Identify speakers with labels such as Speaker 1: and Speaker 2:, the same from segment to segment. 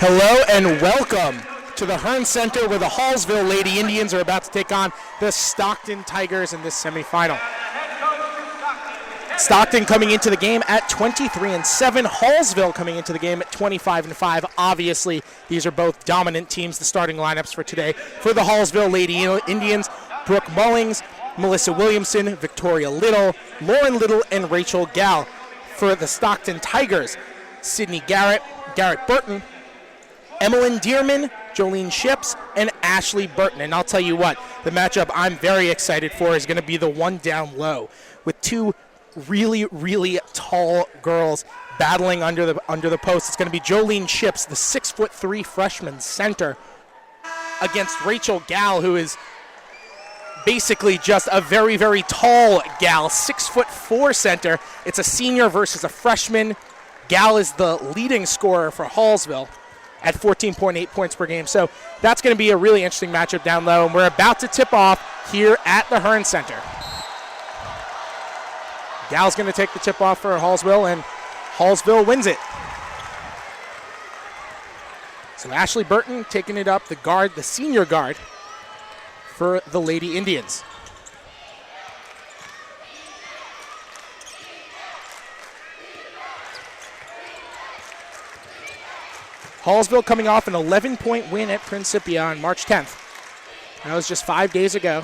Speaker 1: Hello and welcome to the Hearnes Center where the Hallsville Lady Indians are about to take on the Stockton Tigers in this semifinal. Stockton coming into the game at 23-7. Hallsville coming into the game at 25-5. Obviously, these are both dominant teams. The starting lineups for today for the Hallsville Lady Indians: Brooke Mullings, Melissa Williamson, Victoria Little, Lauren Little, and Rachel Gall. For the Stockton Tigers: Sydney Garrett, Garrett Burton, Emmeline Dearman, Jolene Ships, and Ashley Burton. And I'll tell you what, the matchup I'm very excited for is going to be the one down low, with two really tall girls battling under the post. It's going to be Jolene Ships, the 6'3" freshman center, against Rachel Gall, who is basically just a very tall gal, 6'4" center. It's a senior versus a freshman. Gall is the leading scorer for Hallsville at 14.8 points per game. So that's going to be a really interesting matchup down low, and we're about to tip off here at the Hearnes Center. Gall's going to take the tip off for Hallsville, and Hallsville wins it. So Ashley Burton taking it up, the senior guard for the Lady Indians. Hallsville coming off an 11-point win at Principia on March 10th. That was just 5 days ago.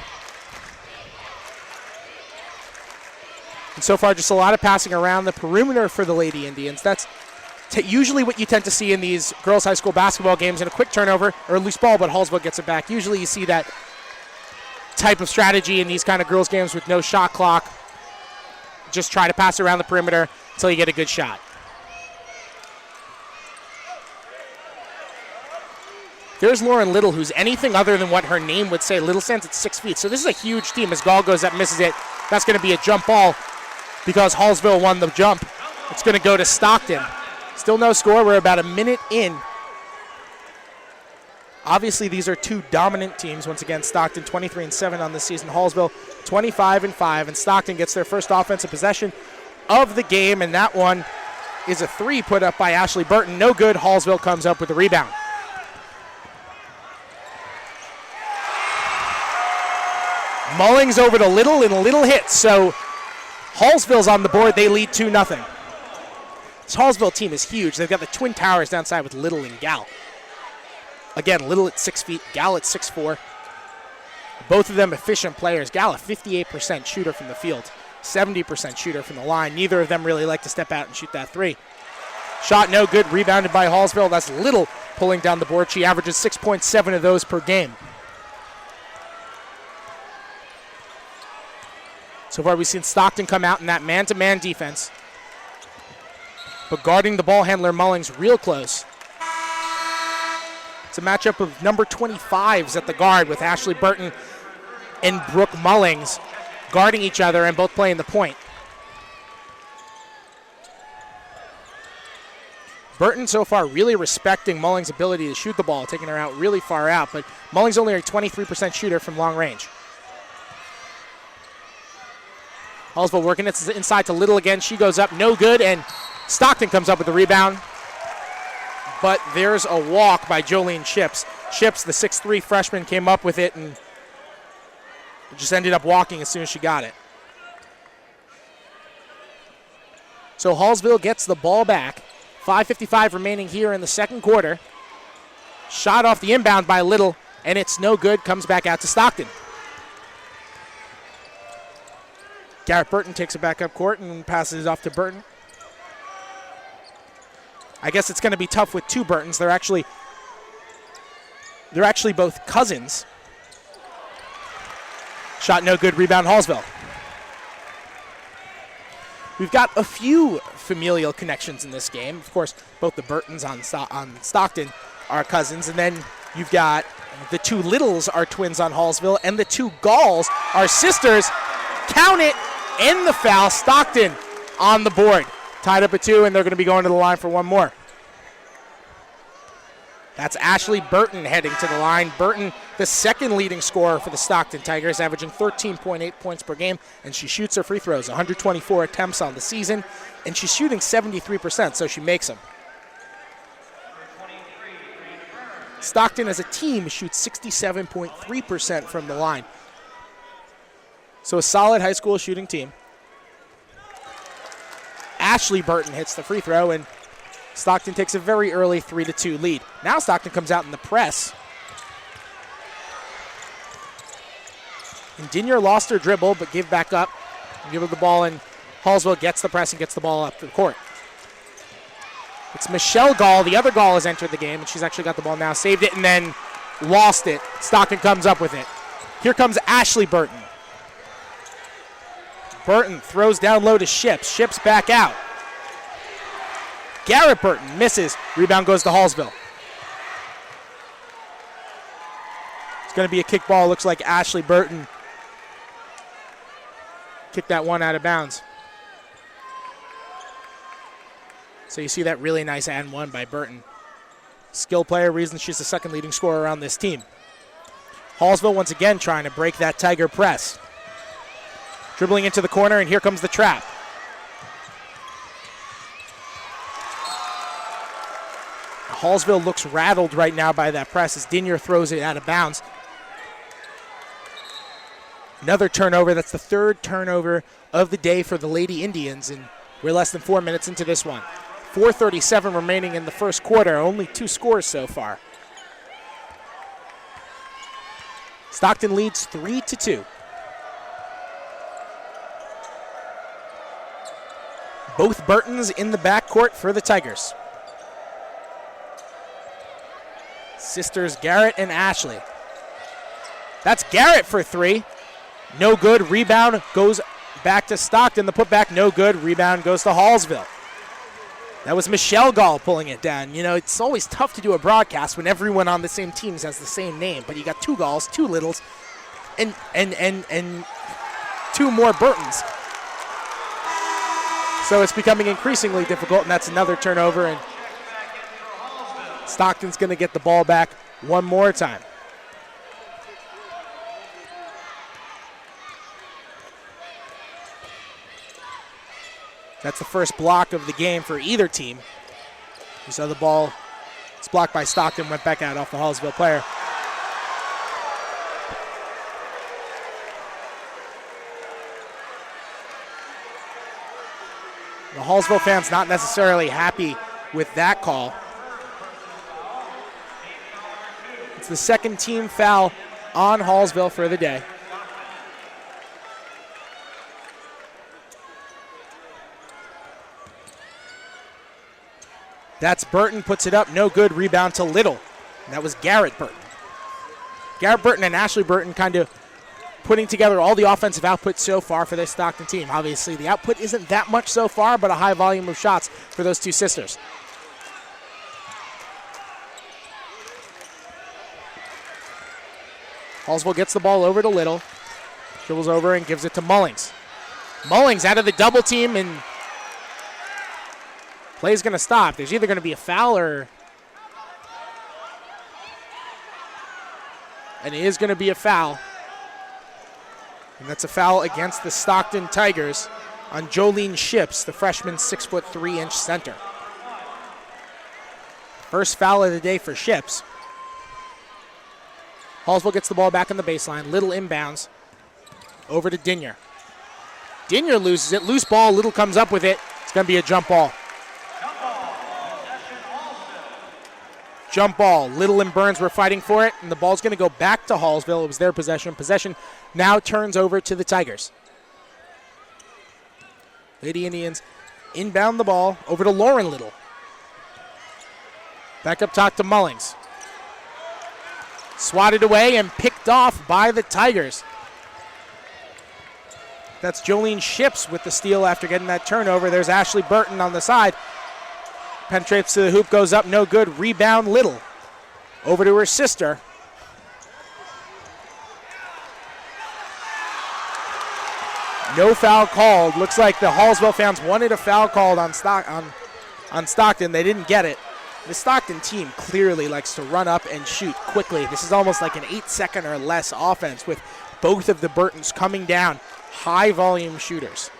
Speaker 1: And so far, just a lot of passing around the perimeter for the Lady Indians. That's usually what you tend to see in these girls' high school basketball games, in a quick turnover or a loose ball, but Hallsville gets it back. Usually you see that type of strategy in these kind of girls' games with no shot clock. Just try to pass around the perimeter until you get a good shot. There's Lauren Little, who's anything other than what her name would say. Little stands at 6 feet. So this is a huge team. As Gall goes up, misses it. That's going to be a jump ball because Hallsville won the jump. It's going to go to Stockton. Still no score. We're about a minute in. Obviously, these are two dominant teams. Once again, Stockton 23-7 on the season. Hallsville 25-5. And Stockton gets their first offensive possession of the game. And that one is a three put up by Ashley Burton. No good. Hallsville comes up with the rebound. Mullings over to Little, and Little hits. So Hallsville's on the board. They lead 2-0. This Hallsville team is huge. They've got the Twin Towers downside with Little and Gall. Again, Little at 6 feet, Gall at 6'4". Both of them efficient players. Gall a 58% shooter from the field, 70% shooter from the line. Neither of them really like to step out and shoot that three. Shot no good, rebounded by Hallsville. That's Little pulling down the board. She averages 6.7 of those per game. So far, we've seen Stockton come out in that man-to-man defense, but guarding the ball handler Mullings real close. It's a matchup of number 25s at the guard with Ashley Burton and Brooke Mullings guarding each other and both playing the point. Burton so far really respecting Mullings' ability to shoot the ball, taking her out really far out, but Mullings only a 23% shooter from long range. Hallsville working it inside to Little again. She goes up, no good, and Stockton comes up with the rebound. But there's a walk by Jolene Ships. Ships, the 6'3" freshman, came up with it and just ended up walking as soon as she got it. So Hallsville gets the ball back. 5:55 remaining here in the second quarter. Shot off the inbound by Little, and it's no good. Comes back out to Stockton. Garrett Burton takes it back up court and passes it off to Burton. I guess it's going to be tough with two Burtons. They're actually both cousins. Shot no good, rebound Hallsville. We've got a few familial connections in this game. Of course, both the Burtons on Stockton are cousins, and then you've got the two Littles are twins on Hallsville, and the two Galls are sisters. Count it. In the foul, Stockton on the board. Tied up at 2, and they're going to be going to the line for one more. That's Ashley Burton heading to the line. Burton, the second leading scorer for the Stockton Tigers, averaging 13.8 points per game, and she shoots her free throws, 124 attempts on the season, and she's shooting 73%, so she makes them. Stockton as a team shoots 67.3% from the line. So a solid high school shooting team. Ashley Burton hits the free throw, and Stockton takes a very early 3-2 lead. Now Stockton comes out in the press. And Dinier lost her dribble, but gave back up. Give her the ball, and Hallsville gets the press and gets the ball up to the court. It's Michelle Gall. The other Gall has entered the game, and she's actually got the ball now. Saved it and then lost it. Stockton comes up with it. Here comes Ashley Burton. Burton throws down low to Ships. Ships back out. Garrett Burton misses. Rebound goes to Hallsville. It's going to be a kick ball. Looks like Ashley Burton kicked that one out of bounds. So you see that really nice and one by Burton. Skill player, reason she's the second leading scorer on this team. Hallsville once again trying to break that Tiger press. Dribbling into the corner, and here comes the trap. Hallsville looks rattled right now by that press as Dinier throws it out of bounds. Another turnover. That's the third turnover of the day for the Lady Indians, and we're less than 4 minutes into this one. 4:37 remaining in the first quarter. Only 2 scores so far. Stockton leads 3-2. Both Burtons in the backcourt for the Tigers. Sisters Garrett and Ashley. That's Garrett for 3. No good. Rebound goes back to Stockton. The putback, no good. Rebound goes to Hallsville. That was Michelle Gall pulling it down. You know, it's always tough to do a broadcast when everyone on the same team has the same name, but you got 2 Galls, 2 Littles, and 2 more Burtons. So it's becoming increasingly difficult, and that's another turnover, and Stockton's going to get the ball back one more time. That's the first block of the game for either team. You saw the ball, it's blocked by Stockton, went back out off the Hallsville player. The Hallsville fans not necessarily happy with that call. It's the second team foul on Hallsville for the day. That's Burton, puts it up, no good, rebound to Little. And that was Garrett Burton. Garrett Burton and Ashley Burton kind of putting together all the offensive output so far for this Stockton team. Obviously, the output isn't that much so far, but a high volume of shots for those 2 sisters. Hallsville gets the ball over to Little. Dribbles over and gives it to Mullings. Mullings out of the double team, and play's going to stop. There's either going to be a foul or... And it is going to be a foul. And that's a foul against the Stockton Tigers on Jolene Ships, the freshman 6'3" center. First foul of the day for Ships. Hallsville gets the ball back on the baseline. Little inbounds. Over to Dinier. Dinier loses it. Loose ball. Little comes up with it. It's going to be a jump ball. Jump ball. Little and Burns were fighting for it, and the ball's going to go back to Hallsville. It was their possession. Possession now turns over to the Tigers. Lady Indians inbound the ball over to Lauren Little. Back up top to Mullings. Swatted away and picked off by the Tigers. That's Jolene Ships with the steal after getting that turnover. There's Ashley Burton on the side. Penetrates to the hoop, goes up, no good. Rebound, Little. Over to her sister. No foul called. Looks like the Hallsville fans wanted a foul called on Stockton. They didn't get it. The Stockton team clearly likes to run up and shoot quickly. This is almost like an 8-second or less offense with both of the Burtons coming down. High volume shooters.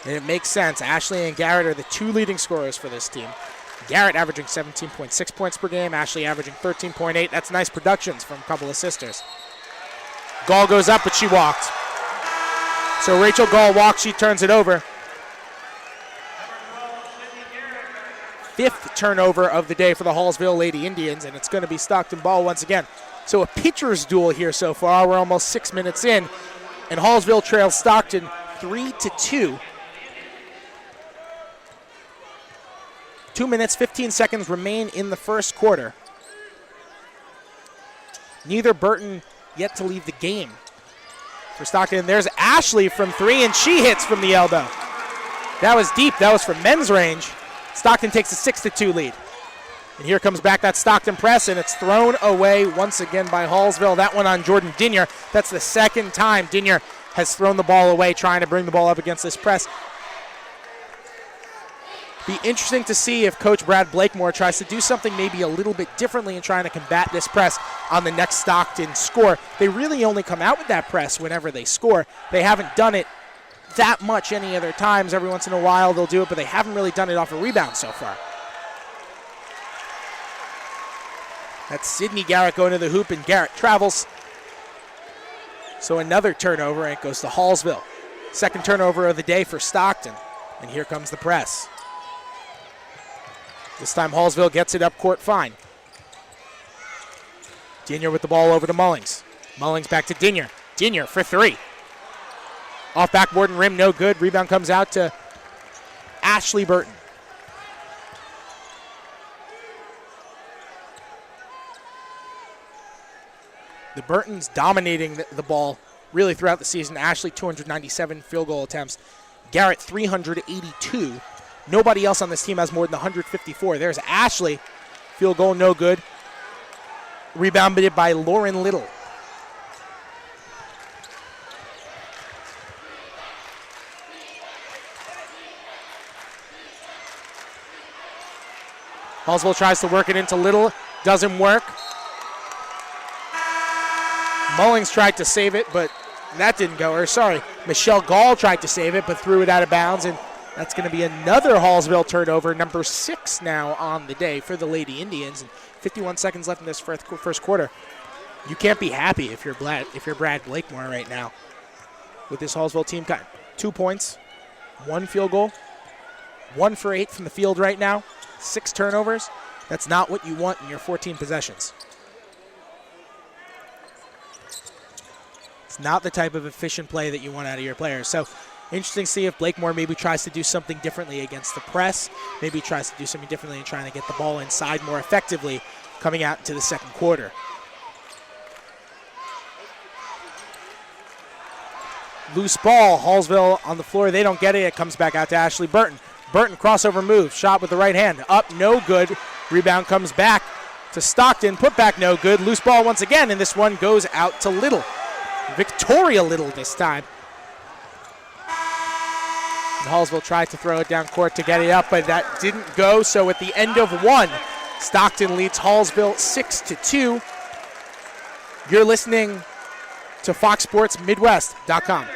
Speaker 1: And it makes sense. Ashley and Garrett are the 2 leading scorers for this team. Garrett averaging 17.6 points per game. Ashley averaging 13.8. That's nice productions from a couple of sisters. Gall goes up, but she walked. So Rachel Gall walks, she turns it over. 5th turnover of the day for the Hallsville Lady Indians, and it's going to be Stockton ball once again. So a pitcher's duel here so far. We're almost 6 minutes in, and Hallsville trails Stockton 3-2. 2 minutes, 15 seconds remain in the first quarter. Neither Burton yet to leave the game for Stockton. There's Ashley from 3, and she hits from the elbow. That was deep. That was from men's range. Stockton takes a 6-2 lead. And here comes back that Stockton press, and it's thrown away once again by Hallsville. That one on Jordan Dinier. That's the second time Dinier has thrown the ball away trying to bring the ball up against this press. Be interesting to see if Coach Brad Blakemore tries to do something maybe a little bit differently in trying to combat this press on the next Stockton score. They really only come out with that press whenever they score. They haven't done it that much any other times. Every once in a while they'll do it, but they haven't really done it off a rebound so far. That's Sydney Garrett going to the hoop, and Garrett travels. So another turnover, and it goes to Hallsville. Second turnover of the day for Stockton, and here comes the press. This time Hallsville gets it up court fine. Dinier with the ball over to Mullings. Mullings back to Dinier. Dinier for 3. Off backboard and rim, no good. Rebound comes out to Ashley Burton. The Burtons dominating the ball really throughout the season. Ashley, 297 field goal attempts. Garrett, 382. Nobody else on this team has more than 154. There's Ashley. Field goal, no good. Rebounded by Lauren Little. Hallsville tries to work it into Little. Doesn't work. Mullings tried to save it, but that didn't go. Or sorry, Michelle Gall tried to save it, but threw it out of bounds, and that's going to be another Hallsville turnover, number 6 now on the day for the Lady Indians. And 51 seconds left in this first quarter. You can't be happy if you're Brad Blakemore right now with this Hallsville team. Got 2 points, 1 field goal, 1 for 8 from the field right now, 6 turnovers. That's not what you want in your 14 possessions. It's not the type of efficient play that you want out of your players. So interesting to see if Blakemore maybe tries to do something differently against the press. Maybe tries to do something differently in trying to get the ball inside more effectively coming out into the second quarter. Loose ball. Hallsville on the floor. They don't get it. It comes back out to Ashley Burton. Burton crossover move. Shot with the right hand. Up, no good. Rebound comes back to Stockton. Put back, no good. Loose ball once again, and this one goes out to Little. Victoria Little this time. And Hallsville tried to throw it down court to get it up, but that didn't go. So at the end of 1, Stockton leads Hallsville 6-2. You're listening to FoxSportsMidwest.com.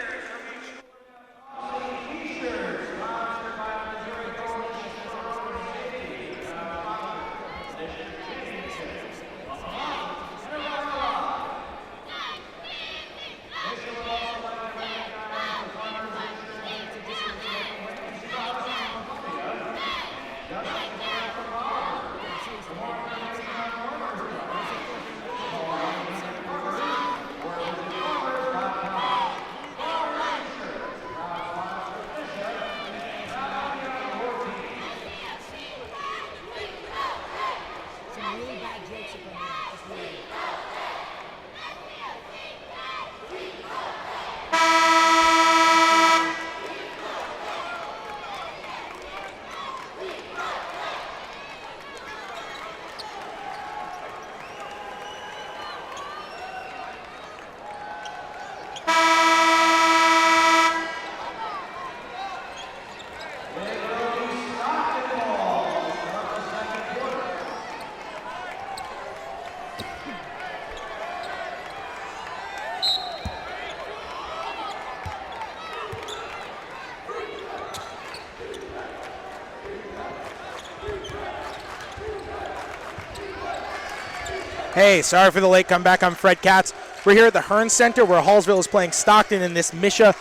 Speaker 1: Hey, sorry for the late comeback. I'm Fred Katz. We're here at the Hearnes Center where Hallsville is playing Stockton in this MSHSAA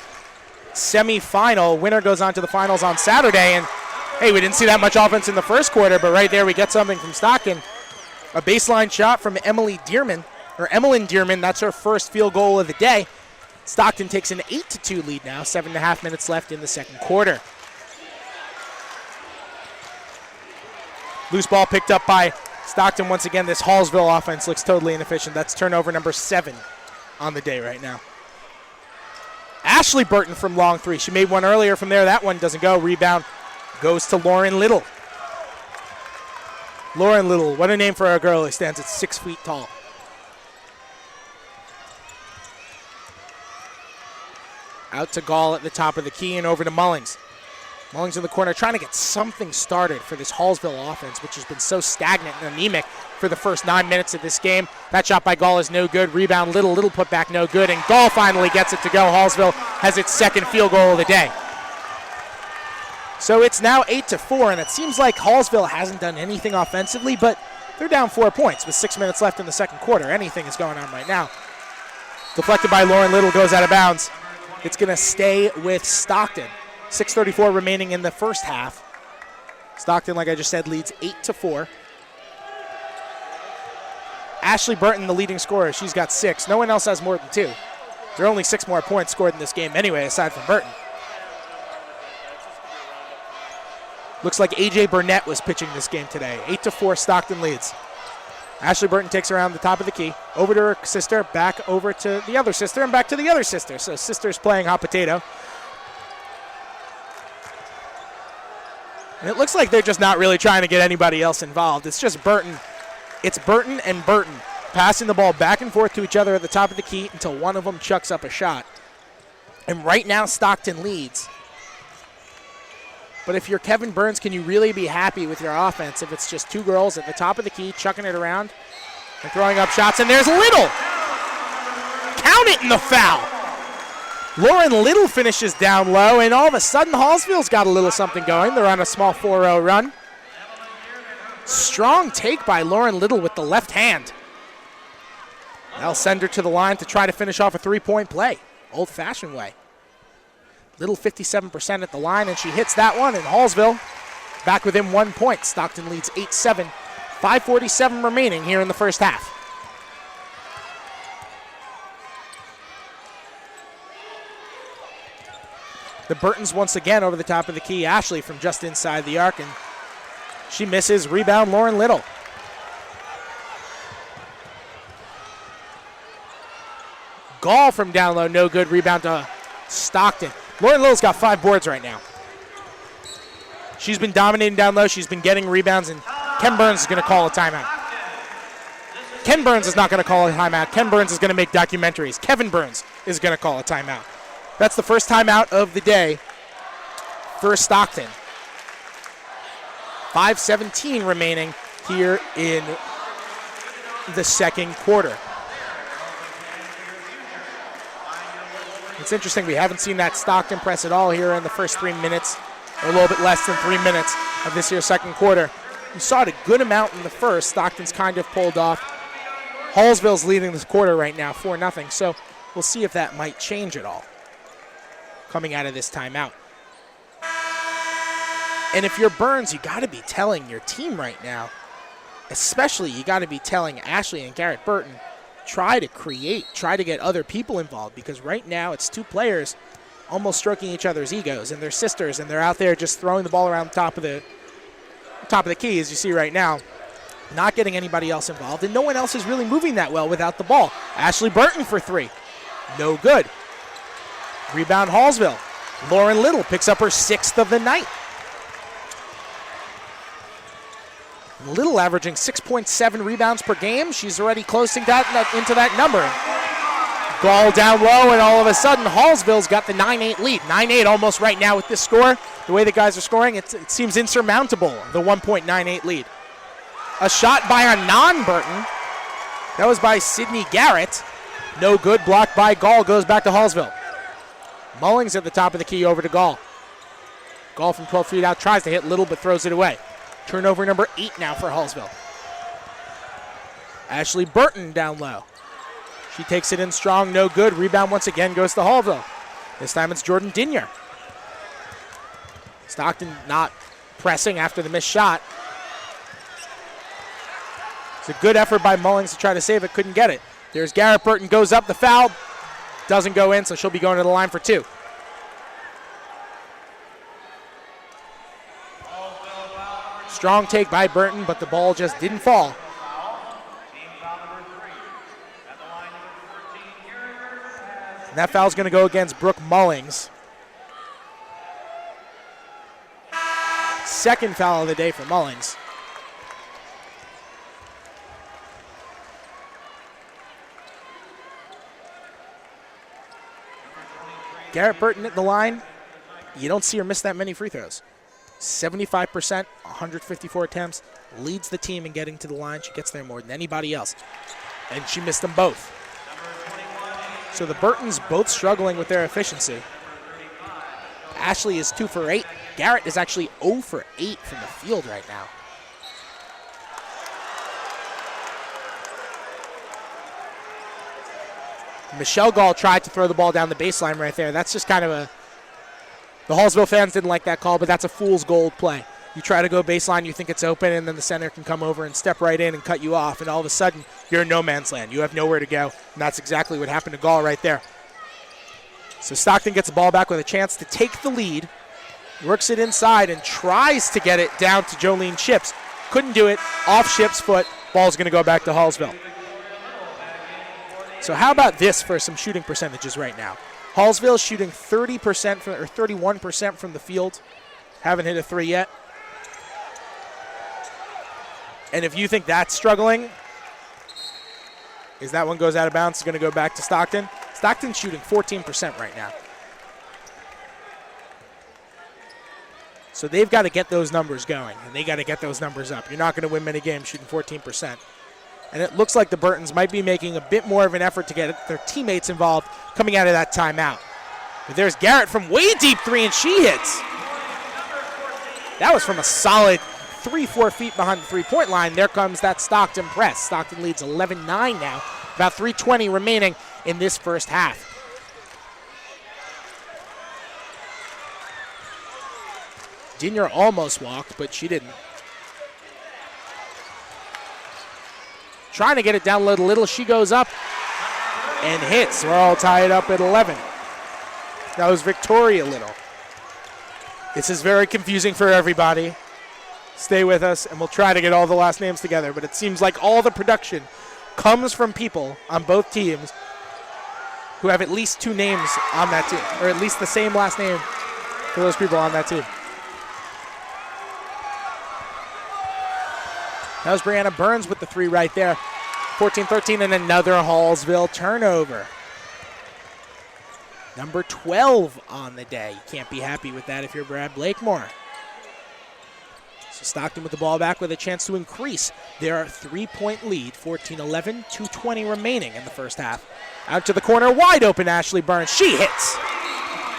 Speaker 1: semifinal. Winner goes on to the finals on Saturday. And, hey, we didn't see that much offense in the first quarter, but right there we get something from Stockton. A baseline shot from Emmeline Dearman. That's her first field goal of the day. Stockton takes an 8-2 lead now. 7.5 minutes left in the second quarter. Loose ball picked up by Stockton once again. This Hallsville offense looks totally inefficient. That's turnover number 7 on the day right now. Ashley Burton from long three. She made one earlier from there. That one doesn't go. Rebound goes to Lauren Little. Lauren Little, what a name for a girl who stands at 6 feet tall. Out to Gall at the top of the key and over to Mullings. Mullings in the corner trying to get something started for this Hallsville offense, which has been so stagnant and anemic for the first 9 minutes of this game. That shot by Gall is no good. Rebound Little put back no good, and Gall finally gets it to go. Hallsville has its second field goal of the day. So it's now 8-4, and it seems like Hallsville hasn't done anything offensively, but they're down 4 points with 6 minutes left in the second quarter. Anything is going on right now. Deflected by Lauren Little, goes out of bounds. It's going to stay with Stockton. 6:34 remaining in the first half. Stockton, like I just said, leads 8-4. Ashley Burton, the leading scorer. She's got 6. No one else has more than 2. There are only 6 more points scored in this game anyway, aside from Burton. Looks like A.J. Burnett was pitching this game today. 8-4, Stockton leads. Ashley Burton takes around the top of the key, over to her sister, back over to the other sister, and back to the other sister. So sister's playing hot potato. And it looks like they're just not really trying to get anybody else involved. It's just Burton. It's Burton and Burton passing the ball back and forth to each other at the top of the key until one of them chucks up a shot. And right now Stockton leads. But if you're Kevin Burns, can you really be happy with your offense if it's just 2 girls at the top of the key chucking it around and throwing up shots? And there's Little. Count it in the foul. Lauren Little finishes down low, and all of a sudden Hallsville's got a little something going. They're on a small 4-0 run. Strong take by Lauren Little with the left hand. They'll send her to the line to try to finish off a 3-point play, old-fashioned way. Little 57% at the line, and she hits that one, and Hallsville back within 1 point. Stockton leads 8-7. 5:47 remaining here in the first half. The Burtons once again over the top of the key. Ashley from just inside the arc, and she misses. Rebound, Lauren Little. Gall from down low, no good. Rebound to Stockton. Lauren Little's got 5 boards right now. She's been dominating down low. She's been getting rebounds, and Ken Burns is going to call a timeout. Ken Burns is not going to call a timeout. Ken Burns is going to make documentaries. Kevin Burns is going to call a timeout. That's the first timeout of the day for Stockton. 5:17 remaining here in the second quarter. It's interesting, we haven't seen that Stockton press at all here in the first 3 minutes, or a little bit less than 3 minutes of this here second quarter. We saw it a good amount in the first. Stockton's kind of pulled off. Hallsville's leading this quarter right now, 4-0, so we'll see if that might change at all coming out of this timeout. And if you're Burns, you got to be telling your team right now, especially you got to be telling Ashley and Garrett Burton, try to create, try to get other people involved, because right now it's 2 players almost stroking each other's egos, and they're sisters, and they're out there just throwing the ball around the top of the key, as you see right now, not getting anybody else involved, and no one else is really moving that well without the ball. Ashley Burton for 3. No good. Rebound Hallsville. Lauren Little picks up her 6th of the night. Little averaging 6.7 rebounds per game. She's already closing into that number. Gall down low, and all of a sudden Hallsville's got the 9-8 lead. 9-8 almost right now with this score. The way the guys are scoring, it seems insurmountable, the 1.98 lead. A shot by a non-Burton. That was by Sydney Garrett. No good, blocked by Gall, goes back to Hallsville. Mullings at the top of the key over to Gall. Gall from 12 feet out tries to hit Little but throws it away. Turnover number 8 now for Hallsville. Ashley Burton down low. She takes it in strong, no good. Rebound once again goes to Hallsville. This time it's Jordan Dinier. Stockton not pressing after the missed shot. It's a good effort by Mullings to try to save it, couldn't get it. There's Garrett Burton, goes up, the foul doesn't go in, so she'll be going to the line for 2. Strong take by Burton, but the ball just didn't fall. And that foul's going to go against Brooke Mullings. Second foul of the day for Mullings. Garrett Burton at the line. You don't see her miss that many free throws. 75%, 154 attempts, leads the team in getting to the line. She gets there more than anybody else. And she missed them both. So the Burtons both struggling with their efficiency. Ashley is 2 for 8. Garrett is actually 0 for 8 from the field right now. Michelle Gall tried to throw the ball down the baseline right there. That's just kind of a... The Hallsville fans didn't like that call, but that's a fool's gold play. You try to go baseline, you think it's open, and then the center can come over and step right in and cut you off, and all of a sudden, you're in no man's land. You have nowhere to go, and that's exactly what happened to Gall right there. So Stockton gets the ball back with a chance to take the lead, works it inside, and tries to get it down to Jolene Ships. Couldn't do it, off Ships' foot. Ball's going to go back to Hallsville. So how about this for some shooting percentages right now? Hallsville shooting 30% or 31% from the field. Haven't hit a 3 yet. And if you think that's struggling, is that one goes out of bounds, it's going to go back to Stockton. Stockton's shooting 14% right now. So they've got to get those numbers going, and they got to get those numbers up. You're not going to win many games shooting 14%. And it looks like the Burtons might be making a bit more of an effort to get their teammates involved coming out of that timeout. But there's Garrett from way deep 3, and she hits. That was from a solid 3-4 feet behind the three-point line. There comes that Stockton press. Stockton leads 11-9 now. About 3:20 remaining in this first half. Dinier almost walked, but she didn't. Trying to get it down little. She goes up and hits. We're all tied up at 11. That was Victoria Little. This is very confusing for everybody. Stay with us, and we'll try to get all the last names together. But it seems like all the production comes from people on both teams who have at least 2 names on that team, or at least the same last name for those people on that team. That was Brianna Burns with the 3 right there. 14-13 and another Hallsville turnover. Number 12 on the day. You can't be happy with that if you're Brad Blakemore. So Stockton with the ball back with a chance to increase their 3-point lead. 14-11, 2:20 remaining in the first half. Out to the corner, wide open Ashley Burns. She hits.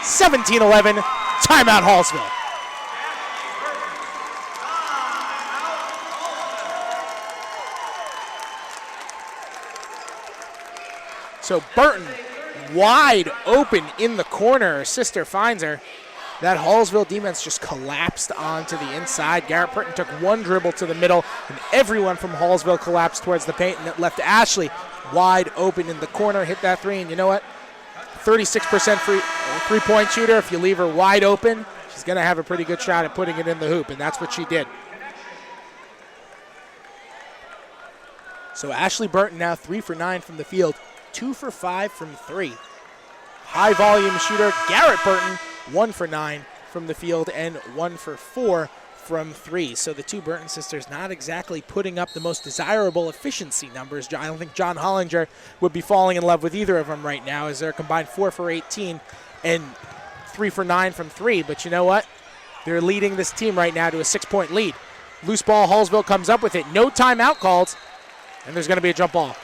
Speaker 1: 17-11, timeout Hallsville. So Burton wide open in the corner. Her sister finds her. That Hallsville defense just collapsed onto the inside. Garrett Burton took 1 dribble to the middle, and everyone from Hallsville collapsed towards the paint, and it left Ashley wide open in the corner. Hit that 3, and you know what? 36% three-point shooter. If you leave her wide open, she's going to have a pretty good shot at putting it in the hoop, and that's what she did. So Ashley Burton now 3 for 9 from the field. 2 for 5 from 3. High volume shooter Garrett Burton, 1 for 9 from the field and 1 for 4 from 3. So the 2 Burton sisters not exactly putting up the most desirable efficiency numbers. I don't think John Hollinger would be falling in love with either of them right now, as they're combined 4 for 18 and 3 for 9 from 3. But you know what? They're leading this team right now to a 6-point lead. Loose ball, Hallsville comes up with it. No timeout called, and there's going to be a jump ball.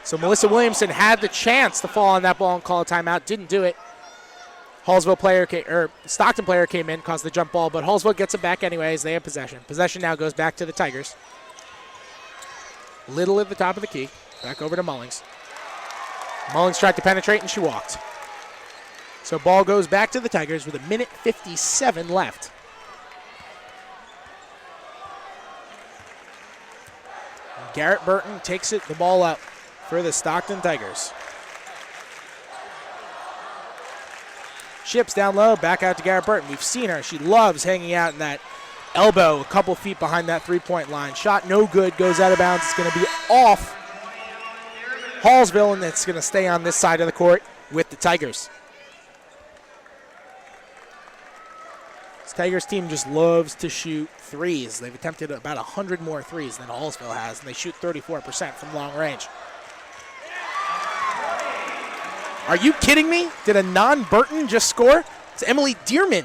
Speaker 1: So Melissa Williamson had the chance to fall on that ball and call a timeout. Didn't do it. Stockton player came in, caused the jump ball, but Hallsville gets it back anyways. They have possession. Possession now goes back to the Tigers. Little at the top of the key. Back over to Mullings. Mullings tried to penetrate, and she walked. So ball goes back to the Tigers with 1:57 left. Garrett Burton takes the ball up for the Stockton Tigers. Ships down low, back out to Garrett Burton. We've seen her. She loves hanging out in that elbow a couple feet behind that three-point line. Shot no good, goes out of bounds. It's going to be off Hallsville, and it's going to stay on this side of the court with the Tigers. This Tigers team just loves to shoot threes. They've attempted about 100 more threes than Hallsville has, and they shoot 34% from long range. Are you kidding me? Did a non-Burton just score? It's Emily Dearman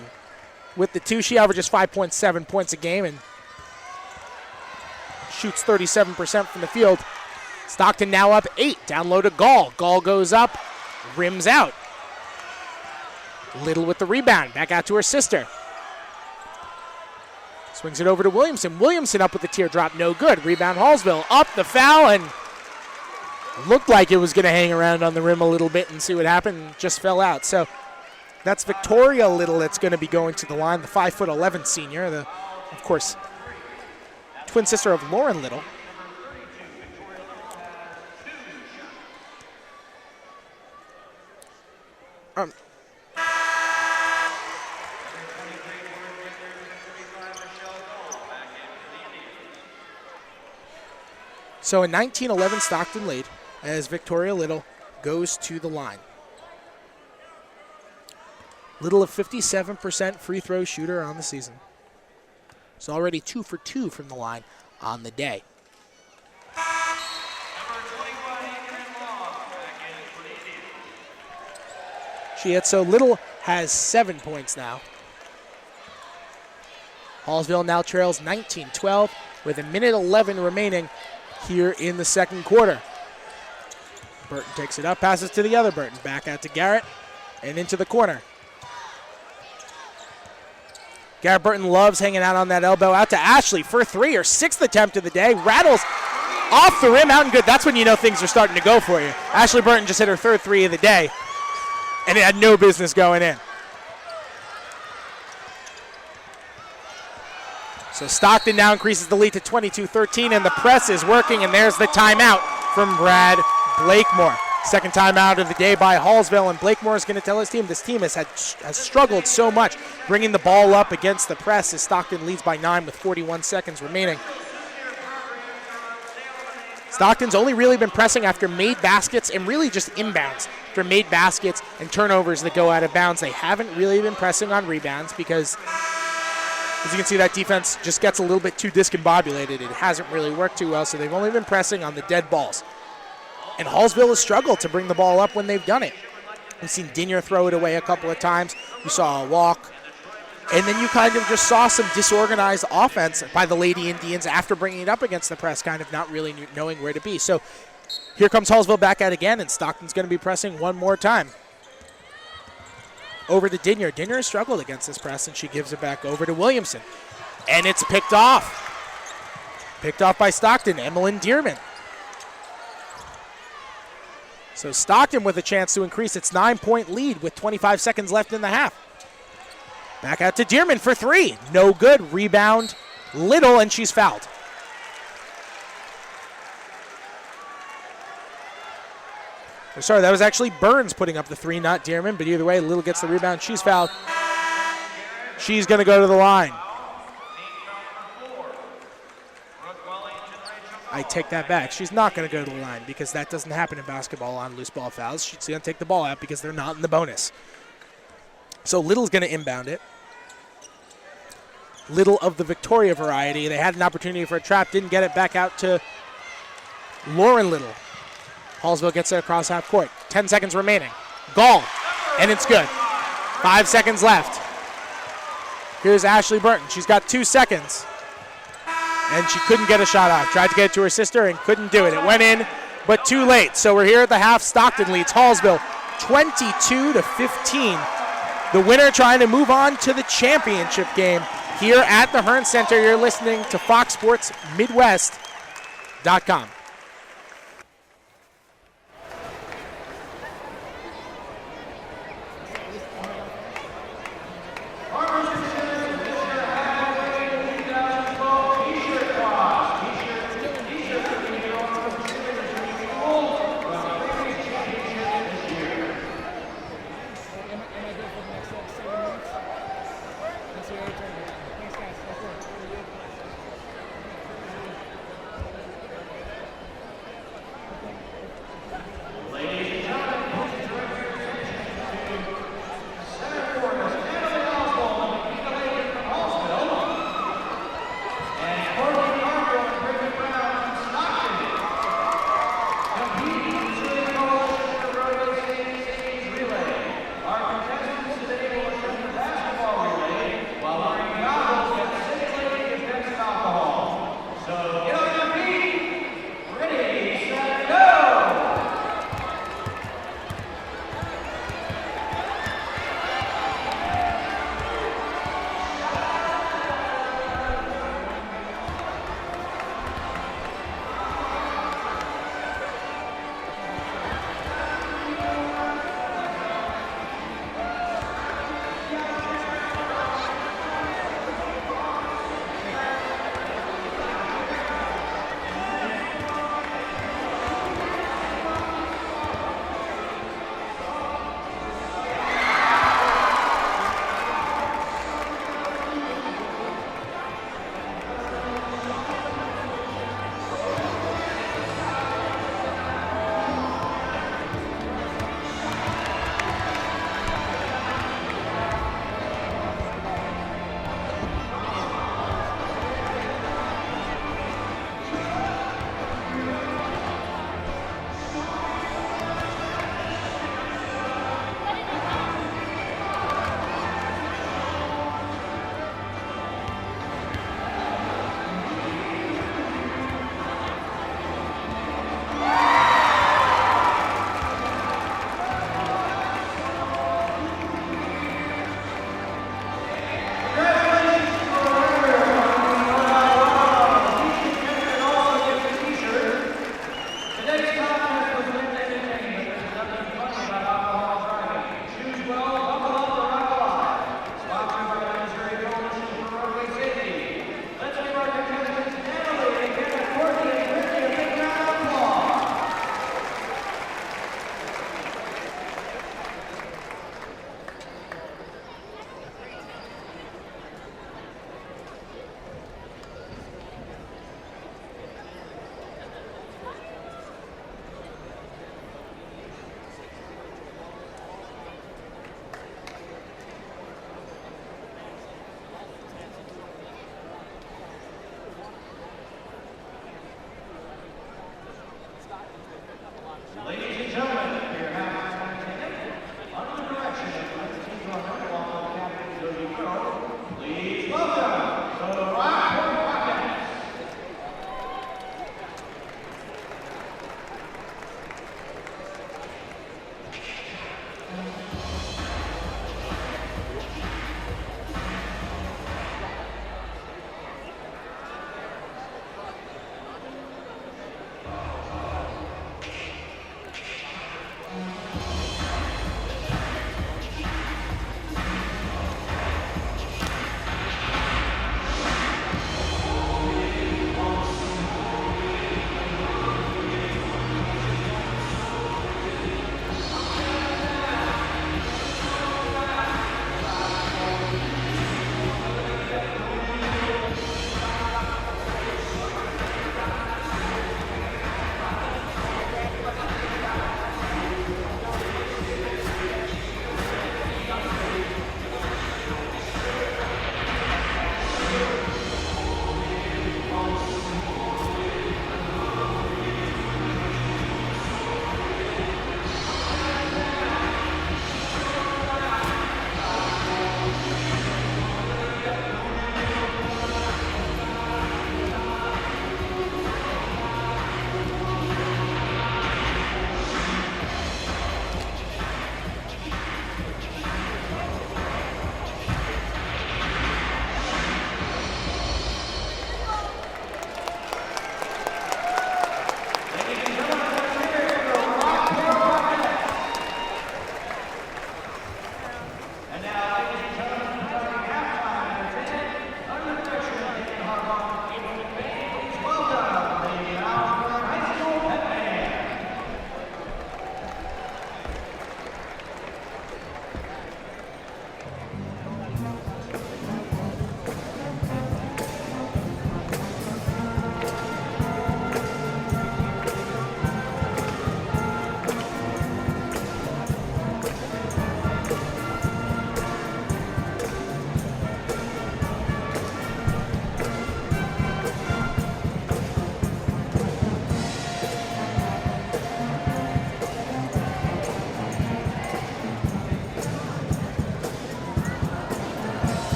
Speaker 1: with the 2. She averages 5.7 points a game and shoots 37% from the field. Stockton now up 8. Down low to Gall. Gall goes up, rims out. Little with the rebound. Back out to her sister. Swings it over to Williamson. Williamson up with the teardrop. No good. Rebound Hallsville. Up the foul, and looked like it was going to hang around on the rim a little bit and see what happened. Just fell out. So that's Victoria Little that's going to be going to the line, the 5'11" senior, the, of course, twin sister of Lauren Little. So a 19-11 Stockton lead as Victoria Little goes to the line. Little of 57% free throw shooter on the season. It's already 2 for 2 from the line on the day. So Little has 7 points now. Hallsville now trails 19-12 with 1:11 remaining here in the second quarter. Burton takes it up, passes to the other Burton. Back out to Garrett and into the corner. Garrett Burton loves hanging out on that elbow. Out to Ashley for 3, her 6th attempt of the day. Rattles off the rim, out and good. That's when you know things are starting to go for you. Ashley Burton just hit her 3rd 3 of the day, and it had no business going in. So Stockton now increases the lead to 22-13, and the press is working, and there's the timeout from Brad Blakemore. Second timeout of the day by Hallsville, and Blakemore is going to tell his team this team has struggled so much bringing the ball up against the press as Stockton leads by 9 with 41 seconds remaining. Stockton's only really been pressing after made baskets and really just inbounds. After made baskets and turnovers that go out of bounds, they haven't really been pressing on rebounds because, as you can see, that defense just gets a little bit too discombobulated. It hasn't really worked too well, so they've only been pressing on the dead balls. And Hallsville has struggled to bring the ball up when they've done it. We've seen Dinier throw it away a couple of times. You saw a walk. And then you kind of just saw some disorganized offense by the Lady Indians after bringing it up against the press, kind of not really knowing where to be. So here comes Hallsville back out again, and Stockton's going to be pressing one more time. Over to Dinier. Dinier has struggled against this press, and she gives it back over to Williamson. And it's picked off. Picked off by Stockton, Emmeline Dearman. So Stockton with a chance to increase its 9-point lead with 25 seconds left in the half. Back out to Dearman for 3. No good. Rebound Little, and she's fouled. Sorry, that was actually Burns putting up the 3, not Dearman, but either way, Little gets the rebound. She's fouled. She's going to go to the line. I take that back. She's not going to go to the line because that doesn't happen in basketball on loose ball fouls. She's going to take the ball out because they're not in the bonus. So Little's going to inbound it. Little of the Victoria variety. They had an opportunity for a trap, didn't get it. Back out to Lauren Little. Hallsville gets it across half court. 10 seconds remaining. Gall, and it's good. 5 seconds left. Here's Ashley Burton. She's got 2 seconds. And she couldn't get a shot off. Tried to get it to her sister and couldn't do it. It went in, but too late. So we're here at the half. Stockton leads Hallsville 22-15. The winner trying to move on to the championship game here at the Hearnes Center. You're listening to Fox Sports Midwest.com.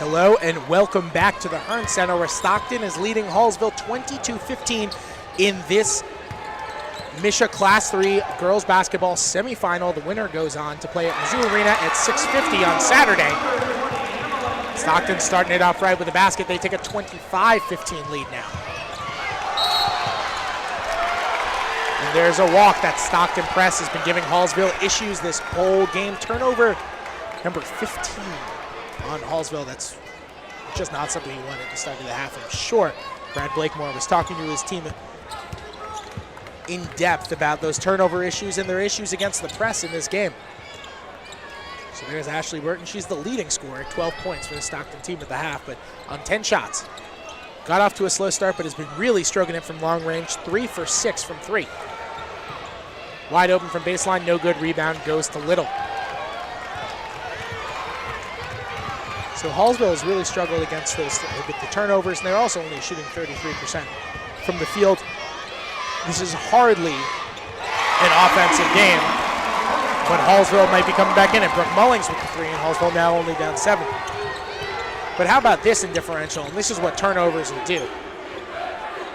Speaker 1: Hello and welcome back to the Hearnes Center, where Stockton is leading Hallsville 22-15 in this MSHSAA Class 3 girls basketball semifinal. The winner goes on to play at Mizzou Arena at 6:50 on Saturday. Stockton starting it off right with a basket. They take a 25-15 lead now. And there's a walk. That Stockton press has been giving Hallsville issues this whole game. Turnover number 15 on Hallsville. That's just not something he wanted to start of the half, I'm sure. Brad Blakemore was talking to his team in depth about those turnover issues and their issues against the press in this game. So there's Ashley Burton. She's the leading scorer, 12 points for the Stockton team at the half, but on 10 shots. Got off to a slow start, but has been really stroking it from long range. 3 for 6 from 3. Wide open from baseline, no good. Rebound goes to Little. So Hallsville has really struggled against those with the turnovers, and they're also only shooting 33% from the field. This is hardly an offensive game, but Hallsville might be coming back in. And Brooke Mullings with the 3, and Hallsville now only down 7. But how about this in differential? And this is what turnovers will do.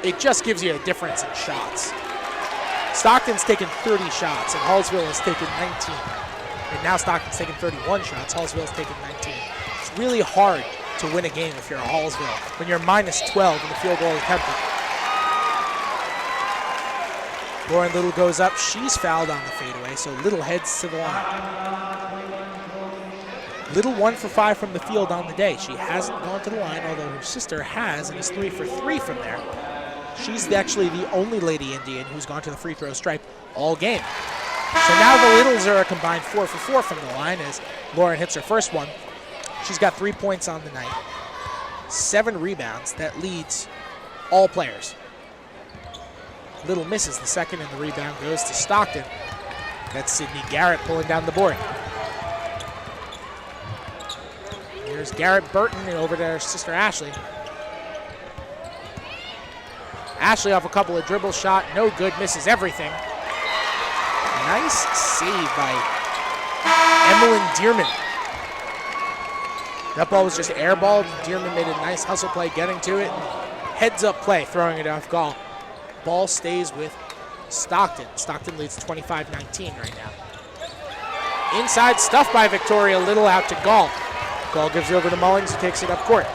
Speaker 1: It just gives you a difference in shots. Stockton's taken 30 shots, and Hallsville has taken 19. And now Stockton's taken 31 shots. Hallsville's taken 19. It's really hard to win a game if you're a Hallsville, when you're minus 12 in the field goal attempted. Lauren Little goes up. She's fouled on the fadeaway, so Little heads to the line. Little 1 for 5 from the field on the day. She hasn't gone to the line, although her sister has, and is 3 for 3 from there. She's actually the only Lady Indian who's gone to the free throw stripe all game. So now the Littles are a combined 4 for 4 from the line as Lauren hits her first one. She's got 3 points on the night, 7 rebounds. That leads all players. Little misses the second, and the rebound goes to Stockton. That's Sydney Garrett pulling down the board. Here's Garrett Burton and over to her sister Ashley. Ashley off a couple of dribbles, shot, no good, misses everything. Nice save by Emmeline Dearman. That ball was just airballed. Dearman made a nice hustle play getting to it. Heads up play, throwing it off goal. Ball stays with Stockton. Stockton leads 25-19 right now. Inside stuff by Victoria Little out to Gall. Gall gives it over to Mullings, who takes it up court.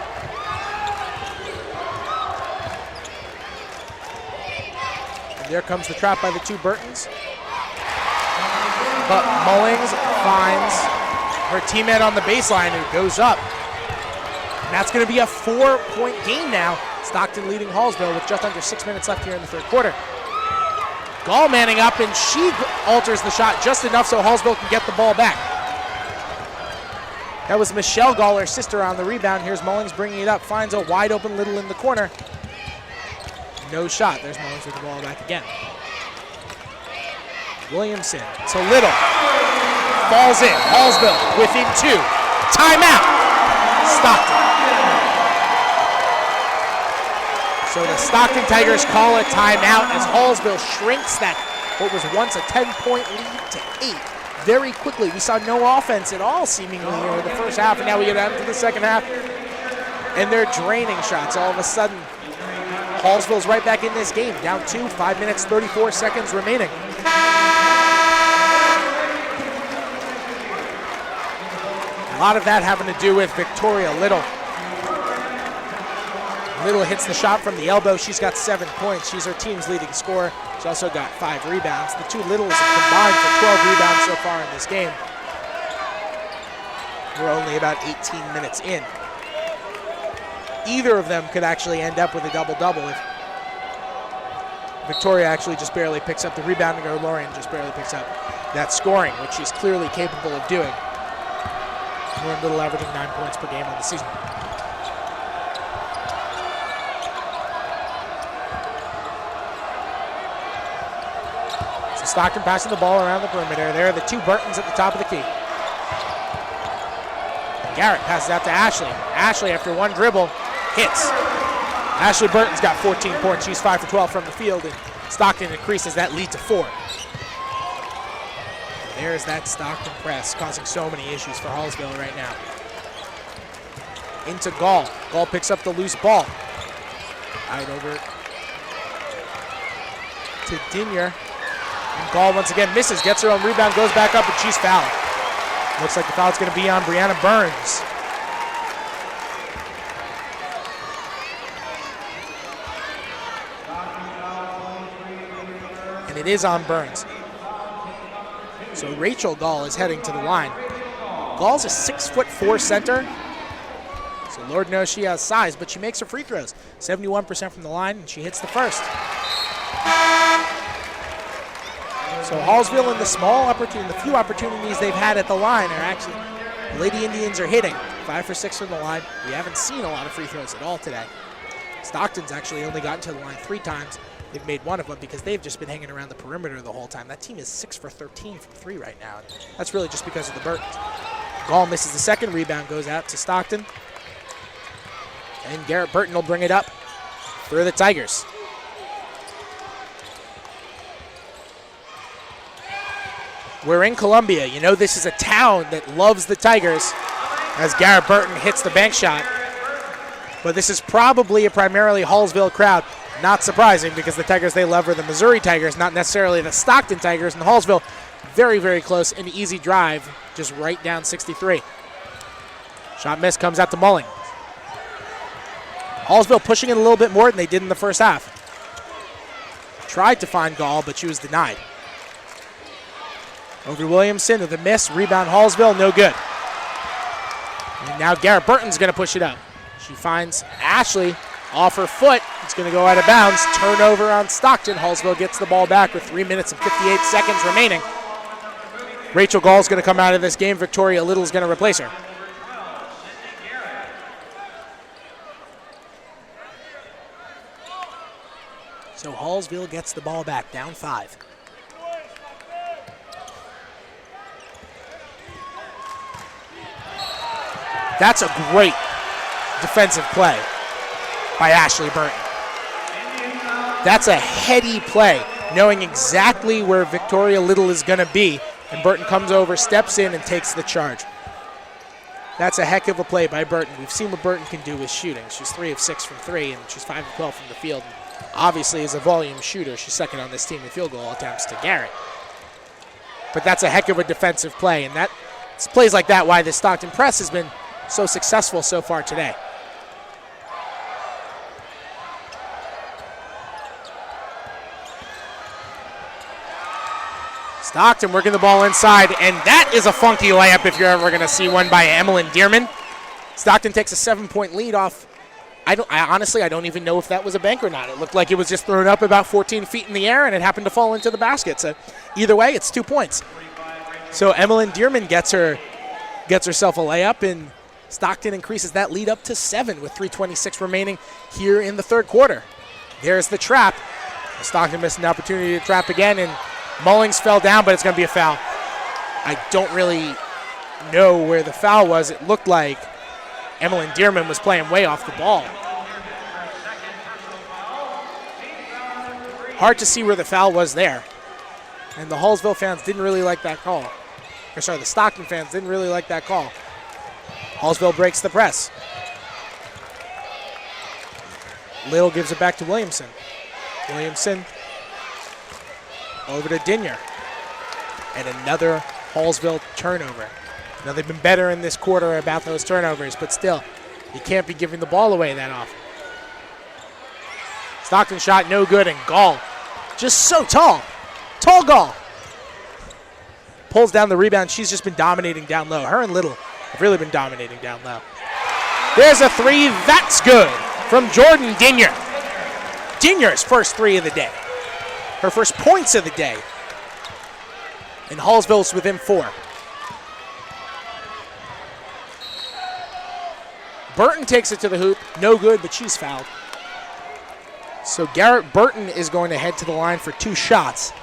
Speaker 1: And there comes the trap by the 2 Burtons. But Mullings finds her teammate on the baseline, who goes up. And that's going to be a 4-point game now. Stockton leading Hallsville with just under 6 minutes left here in the third quarter. Gall manning up, and she alters the shot just enough so Hallsville can get the ball back. That was Michelle Gall, her sister, on the rebound. Here's Mullings bringing it up, finds a wide open Little in the corner. No shot. There's Mullings with the ball back again. Williamson to Little. Falls in. Hallsville within 2. Timeout. Stockton. So the Stockton Tigers call a timeout as Hallsville shrinks that what was once a 10-point lead to 8 very quickly. We saw no offense at all seemingly here in the first half, and now we get out into the second half, and they're draining shots. All of a sudden, Hallsville's right back in this game, down 2, 5 minutes, 34 seconds remaining. A lot of that having to do with Victoria Little. Little hits the shot from the elbow. She's got 7 points. She's her team's leading scorer. She's also got 5 rebounds. The 2 Littles have combined for 12 rebounds so far in this game. We're only about 18 minutes in. Either of them could actually end up with a double-double if Victoria actually just barely picks up the rebounding, or Lauren just barely picks up that scoring, which she's clearly capable of doing. Lauren Little averaging 9 points per game on the season. Stockton passing the ball around the perimeter. There are the 2 Burtons at the top of the key. Garrett passes out to Ashley. Ashley, after 1 dribble, hits. Ashley Burton's got 14 points. She's 5 for 12 from the field, and Stockton increases that lead to 4. There's that Stockton press causing so many issues for Hallsville right now. into Gall. Gall picks up the loose ball. Right over to Dinier. And Gall once again misses, gets her own rebound, goes back up, and she's fouled. Looks like the foul's going to be on Brianna Burns. And it is on Burns. So Rachel Gall is heading to the line. Gall's a 6'4" center. So Lord knows she has size, but she makes her free throws. 71% from the line, and she hits the first. So Hallsville in the small opportunity, the few opportunities they've had at the line are actually, the Lady Indians are hitting 5 for 6 from the line. We haven't seen a lot of free throws at all today. Stockton's actually only gotten to the line 3 times. They've made one of them because they've just been hanging around the perimeter the whole time. That team is 6 for 13 from 3 right now. That's really just because of the Burtons. Gall misses the second, rebound goes out to Stockton. And Garrett Burton will bring it up for the Tigers. We're in Columbia. You know this is a town that loves the Tigers as Garrett Burton hits the bank shot. But this is probably a primarily Hallsville crowd. Not surprising because the Tigers they love are the Missouri Tigers, not necessarily the Stockton Tigers. And Hallsville, very, very close, an easy drive, just right down 63. Shot miss comes out to Mulling. Hallsville pushing it a little bit more than they did in the first half. Tried to find Gall, but she was denied. Over to Williamson with a miss. Rebound Hallsville, no good. And now Garrett Burton's going to push it up. She finds Ashley off her foot. It's going to go out of bounds. Turnover on Stockton. Hallsville gets the ball back with 3 minutes and 58 seconds remaining. Rachel Gall's going to come out of this game. Victoria Little's going to replace her. So Hallsville gets the ball back, down 5. That's a great defensive play by Ashley Burton. That's a heady play, knowing exactly where Victoria Little is going to be, and Burton comes over, steps in, and takes the charge. That's a heck of a play by Burton. We've seen what Burton can do with shooting. She's 3 of 6 from 3, and she's 5 of 12 from the field. Obviously, as a volume shooter, she's second on this team in field goal attempts to Garrett. But that's a heck of a defensive play, and it's plays like that why the Stockton press has been so successful so far today. Stockton working the ball inside, and that is a funky layup if you're ever going to see one by Emmeline Dearman. Stockton takes a 7-point lead off. I honestly don't even know if that was a bank or not. It looked like it was just thrown up about 14 feet in the air, and it happened to fall into the basket. So either way, it's 2 points. So Emmeline Dearman gets herself a layup, and Stockton increases that lead up to 7 with 3:26 remaining here in the third quarter. There's the trap. Stockton missed an opportunity to trap again, and Mullings fell down, but it's going to be a foul. I don't really know where the foul was. It looked like Emmeline Dearman was playing way off the ball. Hard to see where the foul was there. And the Hallsville fans didn't really like that call. The Stockton fans didn't really like that call. Hallsville breaks the press. Little gives it back to Williamson. Williamson over to Dinier. And another Hallsville turnover. Now, they've been better in this quarter about those turnovers, but still, you can't be giving the ball away that often. Stockton shot no good, and Gall, just so tall. Tall Gall. Pulls down the rebound. She's just been dominating down low. Her and Little have really been dominating down low. There's a 3. That's good from Jordan Dinier. Dinier's first 3 of the day. Her first points of the day. And Hallsville's within 4. Burton takes it to the hoop. No good, but she's fouled. So Garrett Burton is going to head to the line for 2 shots.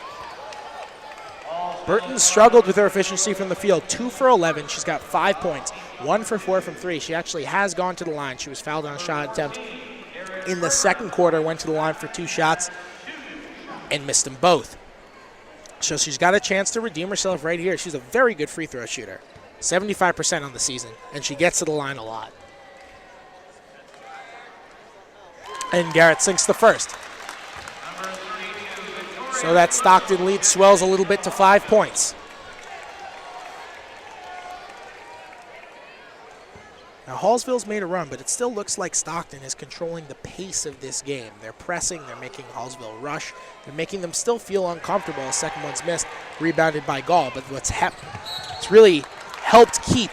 Speaker 1: Burton struggled with her efficiency from the field. 2 for 11. She's got 5 points. 1 for 4 from 3. She actually has gone to the line. She was fouled on a shot attempt in the second quarter. Went to the line for 2 shots and missed them both. So she's got a chance to redeem herself right here. She's a very good free throw shooter. 75% on the season, and she gets to the line a lot. And Garrett sinks the first. So that Stockton lead swells a little bit to 5 points. Now, Hallsville's made a run, but it still looks like Stockton is controlling the pace of this game. They're pressing, they're making Hallsville rush, they're making them still feel uncomfortable. The second one's missed, rebounded by Gall, but it's really helped keep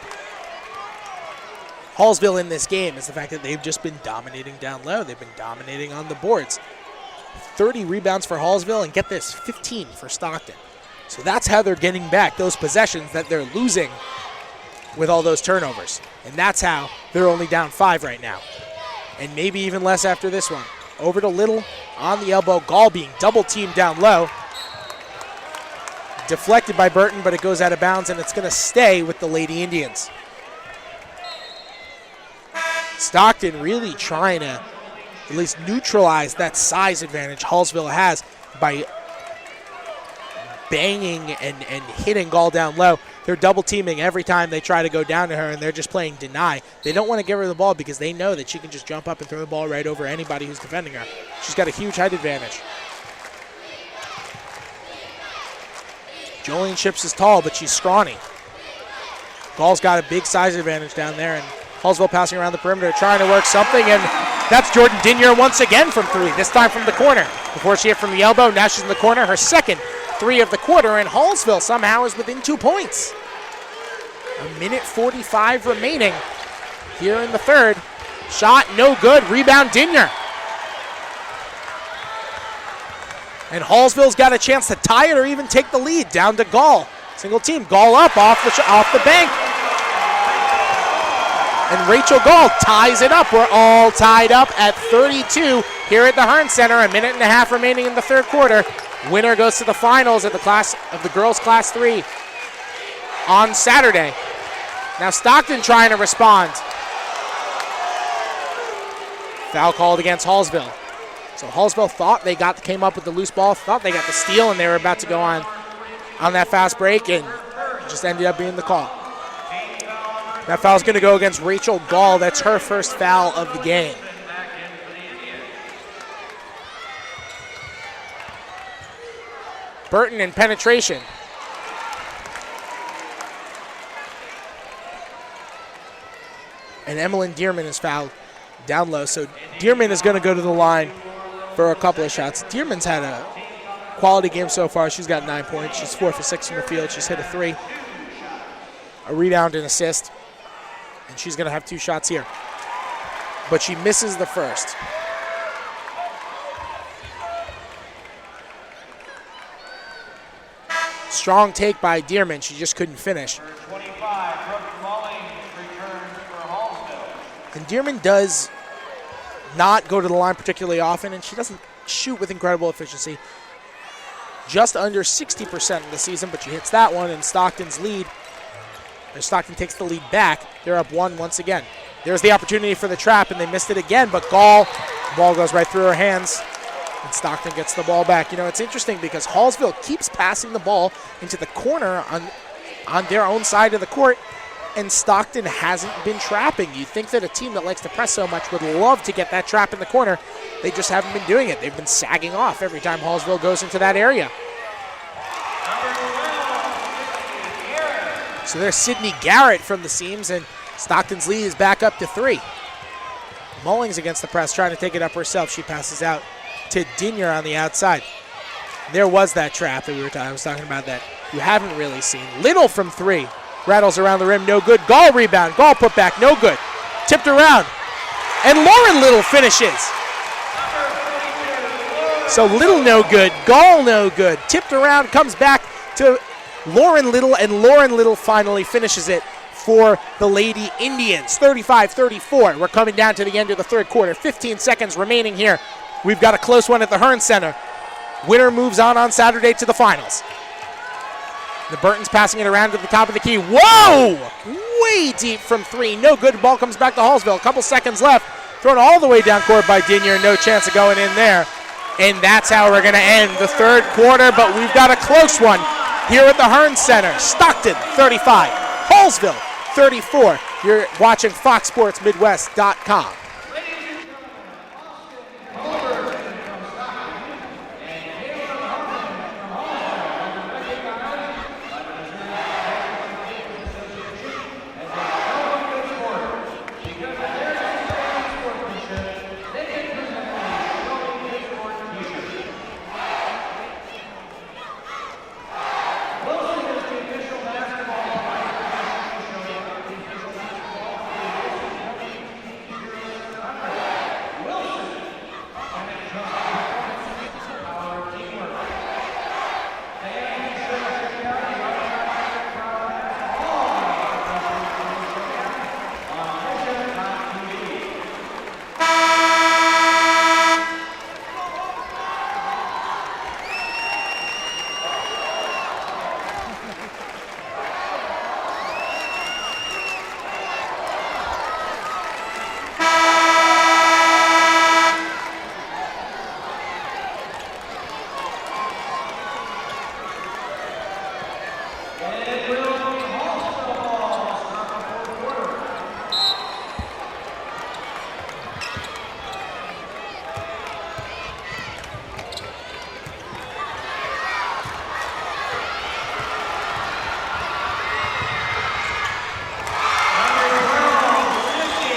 Speaker 1: Hallsville in this game is the fact that they've just been dominating down low. They've been dominating on the boards. 30 rebounds for Hallsville, and get this, 15 for Stockton. So that's how they're getting back those possessions that they're losing with all those turnovers. And that's how they're only down 5 right now. And maybe even less after this one. Over to Little on the elbow. Gall being double-teamed down low. Deflected by Burton, but it goes out of bounds, and it's going to stay with the Lady Indians. Stockton really trying to at least neutralize that size advantage Hallsville has by banging and hitting Gall down low. They're double teaming every time they try to go down to her, and they're just playing deny. They don't want to give her the ball because they know that she can just jump up and throw the ball right over anybody who's defending her. She's got a huge height advantage. Jolene Ships is tall, but she's scrawny. Gall's got a big size advantage down there, and Hallsville passing around the perimeter, trying to work something, and that's Jordan Dinier once again from 3, this time from the corner. Before she hit from the elbow, now she's in the corner, her second 3 of the quarter, and Hallsville somehow is within 2 points. 1:45 remaining here in the third. Shot no good, rebound Dinier. And Hallsville's got a chance to tie it or even take the lead, down to Gall. Single team, Gall up off the bank. And Rachel Gall ties it up. We're all tied up at 32 here at the Hearnes Center. 1.5 minutes remaining in the third quarter. Winner goes to the finals of the girls class 3 on Saturday. Now Stockton trying to respond. Foul called against Hallsville. So Hallsville thought they came up with the loose ball, thought they got the steal, and they were about to go on that fast break, and it just ended up being the call. That foul's going to go against Rachel Gall. That's her first foul of the game. Burton in penetration. And Emmeline Dearman is fouled down low. So Dearman is going to go to the line for a couple of shots. Dearman's had a quality game so far. She's got 9 points. She's 4 for 6 from the field. She's hit a 3, a rebound and assist. And she's going to have 2 shots here. But she misses the first. Strong take by Dearman. She just couldn't finish. And Dearman does not go to the line particularly often, and she doesn't shoot with incredible efficiency. Just under 60% of the season, but she hits that one, and Stockton takes the lead back. They're up 1 once again. There's the opportunity for the trap, and they missed it again, but Gall, the ball goes right through her hands, and Stockton gets the ball back. You know, it's interesting because Hallsville keeps passing the ball into the corner on their own side of the court, and Stockton hasn't been trapping. You'd think that a team that likes to press so much would love to get that trap in the corner. They just haven't been doing it. They've been sagging off every time Hallsville goes into that area. So there's Sydney Garrett from the seams, and Stockton's lead is back up to 3. Mullings against the press, trying to take it up herself. She passes out to Dinier on the outside. There was that trap that I was talking about that you haven't really seen. Little from 3. Rattles around the rim, no good. Gall rebound, Gall put back, no good. Tipped around, and Lauren Little finishes. So Little no good, Gall no good. Tipped around, comes back to Lauren Little, and Lauren Little finally finishes it for the Lady Indians. 35-34. We're coming down to the end of the third quarter. 15 seconds remaining here. We've got a close one at the Hearnes Center. Winner moves on Saturday to the finals. The Burton's passing it around to the top of the key. Whoa! Way deep from 3. No good. Ball comes back to Hallsville. A couple seconds left. Thrown all the way down court by Dinier. No chance of going in there. And that's how we're going to end the third quarter. But we've got a close one here at the Hearnes Center. Stockton 35. Hallsville 34. You're watching FoxSportsMidwest.com.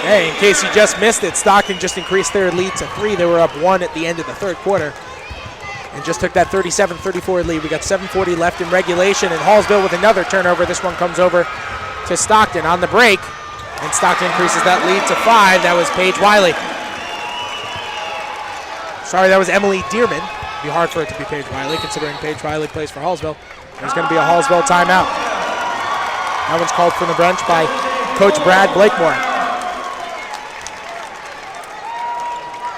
Speaker 1: Hey, in case you just missed it, Stockton just increased their lead to 3. They were up 1 at the end of the third quarter and just took that 37-34 lead. We got 7:40 left in regulation, and Hallsville with another turnover. This one comes over to Stockton on the break, and Stockton increases that lead to 5. That was Paige Wiley. Sorry, that was Emily Dearman. It'd be hard for it to be Paige Wiley, considering Paige Wiley plays for Hallsville. There's going to be a Hallsville timeout. That one's called from the bench by Coach Brad Blakemore.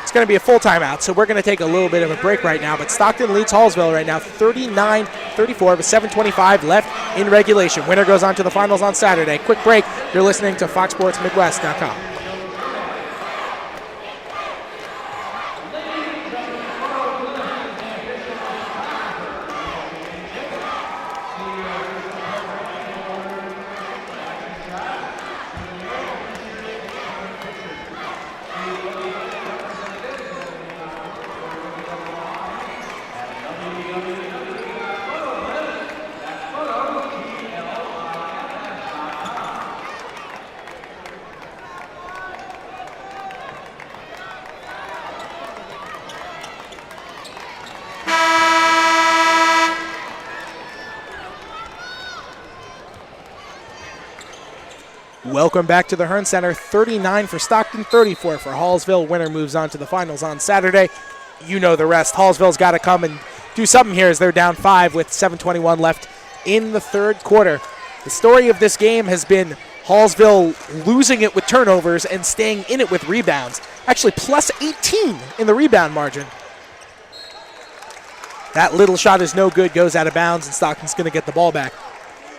Speaker 1: It's going to be a full timeout, so we're going to take a little bit of a break right now. But Stockton leads Hallsville right now 39-34 with 7:25 left in regulation. Winner goes on to the finals on Saturday. Quick break. You're listening to FoxSportsMidwest.com. Welcome back to the Hearnes Center. 39 for Stockton, 34 for Hallsville. Winner moves on to the finals on Saturday. You know the rest. Hallsville's got to come and do something here as they're down 5 with 7:21 left in the third quarter. The story of this game has been Hallsville losing it with turnovers and staying in it with rebounds. Actually, plus 18 in the rebound margin. That little shot is no good, goes out of bounds, and Stockton's going to get the ball back.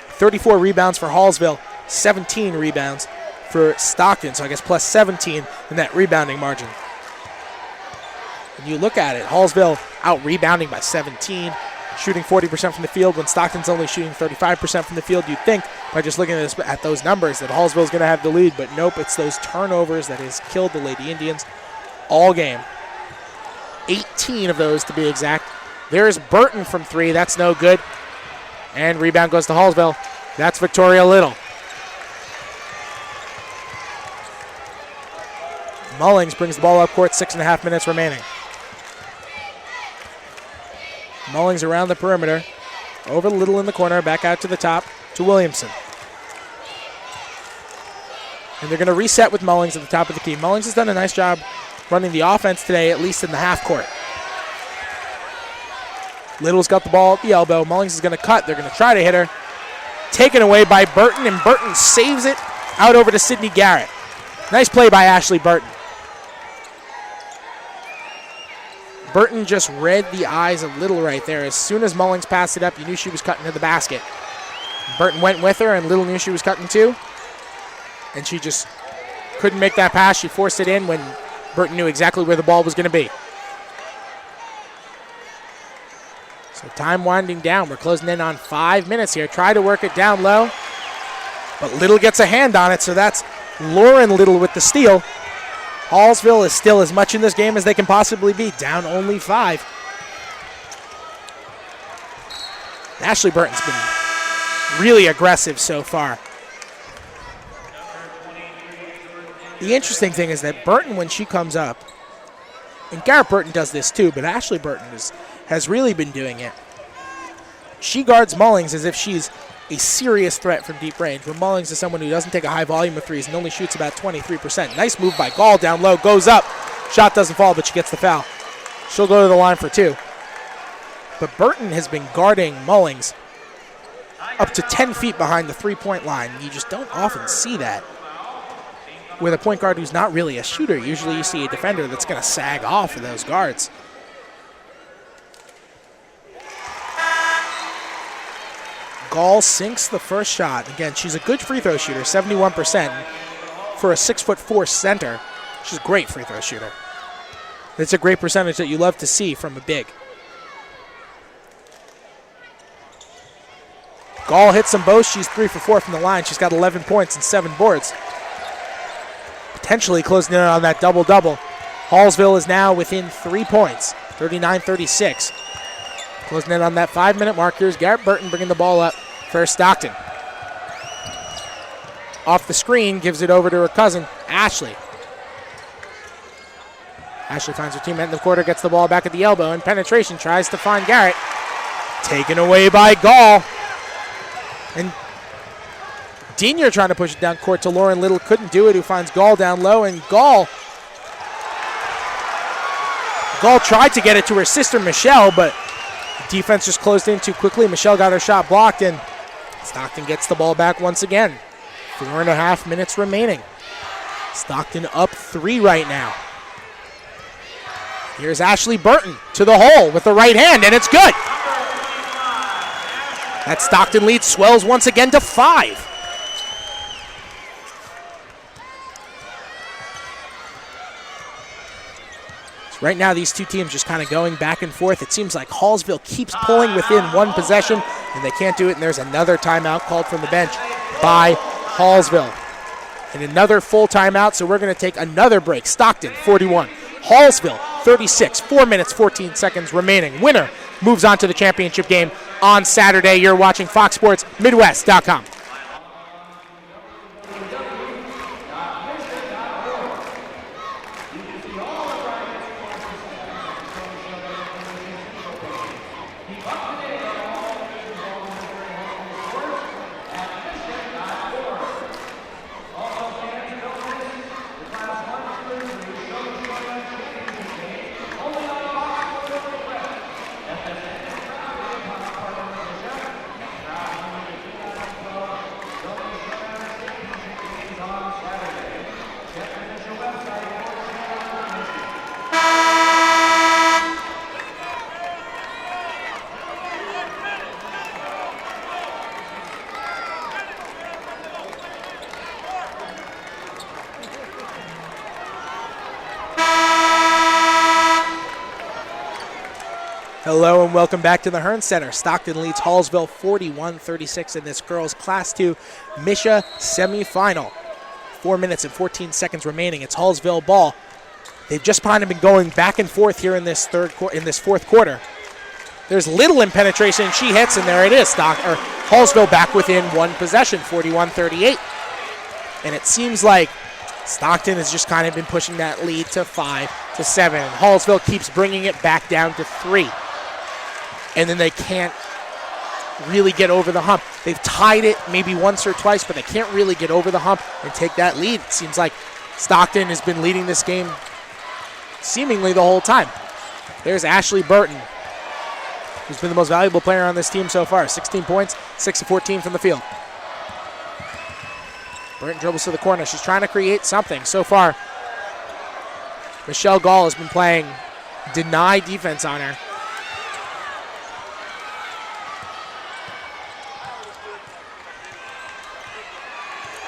Speaker 1: 34 rebounds for Hallsville. 17 rebounds for Stockton, so I guess plus 17 in that rebounding margin. When you look at it, Hallsville out-rebounding by 17, shooting 40% from the field when Stockton's only shooting 35% from the field. You'd think, by just looking at those numbers, that Hallsville's going to have the lead, but nope, it's those turnovers that has killed the Lady Indians all game. 18 of those to be exact. There's Burton from 3, that's no good. And rebound goes to Hallsville. That's Victoria Little. Mullings brings the ball up court, 6.5 minutes remaining. Mullings around the perimeter, over Little in the corner, back out to the top to Williamson. And they're going to reset with Mullings at the top of the key. Mullings has done a nice job running the offense today, at least in the half court. Little's got the ball at the elbow. Mullings is going to cut. They're going to try to hit her. Taken away by Burton, and Burton saves it out over to Sydney Garrett. Nice play by Ashley Burton. Burton just read the eyes of Little right there. As soon as Mullings passed it up, you knew she was cutting to the basket. Burton went with her, and Little knew she was cutting too. And she just couldn't make that pass. She forced it in when Burton knew exactly where the ball was going to be. So time winding down. We're closing in on 5 minutes here. Try to work it down low. But Little gets a hand on it, so that's Lauren Little with the steal. Hallsville is still as much in this game as they can possibly be, down only 5. Ashley Burton's been really aggressive so far. The interesting thing is that Burton, when she comes up, and Garrett Burton does this too, but Ashley Burton has really been doing it. She guards Mullings as if she's a serious threat from deep range, where Mullings is someone who doesn't take a high volume of threes and only shoots about 23%. Nice move by Gall down low, goes up. Shot doesn't fall, but she gets the foul. She'll go to the line for 2. But Burton has been guarding Mullings up to 10 feet behind the three-point line. You just don't often see that with a point guard who's not really a shooter. Usually you see a defender that's going to sag off of those guards. Gall sinks the first shot. Again, she's a good free throw shooter, 71%. For a 6'4" center, she's a great free throw shooter. It's a great percentage that you love to see from a big. Gall hits them both. She's 3 for 4 from the line. She's got 11 points and 7 boards. Potentially closing in on that double-double. Hallsville is now within 3 points, 39-36. Closing in on that 5-minute mark. Here's Garrett Burton bringing the ball up for Stockton. Off the screen, gives it over to her cousin, Ashley. Ashley finds her teammate in the quarter, gets the ball back at the elbow, and penetration tries to find Garrett. Taken away by Gall. And Dinier trying to push it down court to Lauren Little, couldn't do it, who finds Gall down low, and Gall tried to get it to her sister, Michelle, but defense just closed in too quickly. Michelle got her shot blocked, and Stockton gets the ball back once again. 4.5 minutes remaining. Stockton up 3 right now. Here's Ashley Burton to the hole with the right hand, and it's good. That Stockton lead swells once again to 5. So right now, these two teams just kind of going back and forth. It seems like Hallsville keeps pulling within one possession, and they can't do it, and there's another timeout called from the bench by Hallsville. And another full timeout, so we're going to take another break. Stockton, 41. Hallsville, 36. 4 minutes, 14 seconds remaining. Winner moves on to the championship game on Saturday. You're watching FoxSportsMidwest.com. Hello and welcome back to the Hearnes Center. Stockton leads Hallsville 41-36 in this girls Class 2 MSHSAA Semifinal. 4 minutes and 14 seconds remaining. It's Hallsville ball. They've just kind of been going back and forth here in this fourth quarter. There's Little in penetration, and she hits, and there it is. Hallsville back within one possession, 41-38. And it seems like Stockton has just kind of been pushing that lead to 5 to 7. And Hallsville keeps bringing it back down to 3. And then they can't really get over the hump. They've tied it maybe once or twice, but they can't really get over the hump and take that lead. It seems like Stockton has been leading this game seemingly the whole time. There's Ashley Burton, who's been the most valuable player on this team so far. 16 points, 6 of 14 from the field. Burton dribbles to the corner. She's trying to create something. So far, Michelle Gall has been playing deny defense on her.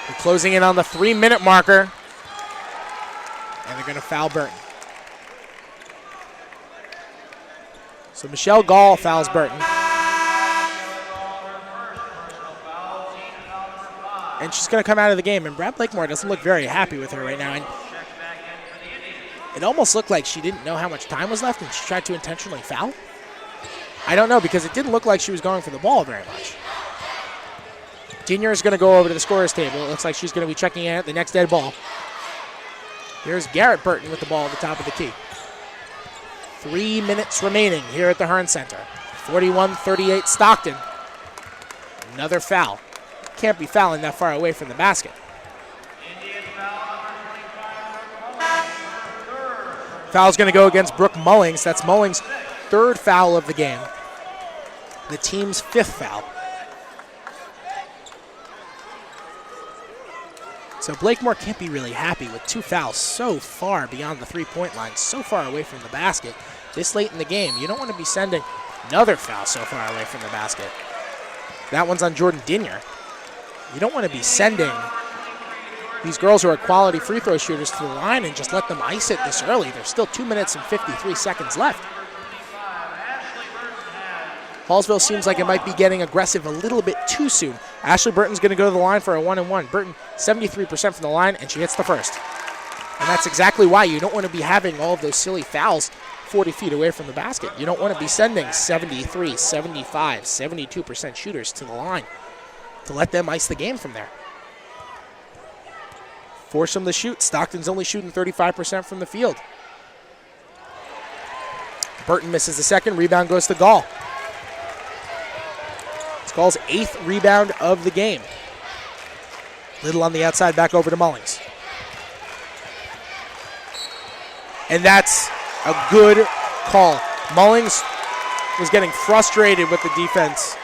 Speaker 1: They're closing in on the 3-minute marker, and they're going to foul Burton. So Michelle Gall fouls Burton. And she's going to come out of the game, and Brad Blakemore doesn't look very happy with her right now. And it almost looked like she didn't know how much time was left, and she tried to intentionally foul. I don't know, because it didn't look like she was going for the ball very much. Dinier is going to go over to the scorer's table. It looks like she's going to be checking in at the next dead ball. Here's Garrett Burton with the ball at the top of the key. 3 minutes remaining here at the Hearnes Center. 41-38 Stockton. Another foul. Can't be fouling that far away from the basket. Foul's going to go against Brooke Mullings. That's Mullings' 3rd foul of the game. The team's 5th foul. So Blakemore can't be really happy with 2 fouls so far beyond the 3-point line, so far away from the basket. This late in the game, you don't want to be sending another foul so far away from the basket. That one's on Jordan Dinier. You don't want to be sending these girls who are quality free throw shooters to the line and just let them ice it this early. There's still 2 minutes and 53 seconds left. Hallsville seems like it might be getting aggressive a little bit too soon. Ashley Burton's going to go to the line for a 1-and-1. Burton, 73% from the line, and she hits the first. And that's exactly why you don't want to be having all of those silly fouls 40 feet away from the basket. You don't want to be sending 73, 75, 72% shooters to the line to let them ice the game from there. Force them to shoot. Stockton's only shooting 35% from the field. Burton misses the second. Rebound goes to Gall. It's Gall's 8th rebound of the game. Little on the outside, back over to Mullings. And that's a good call. Mullings was getting frustrated with the defense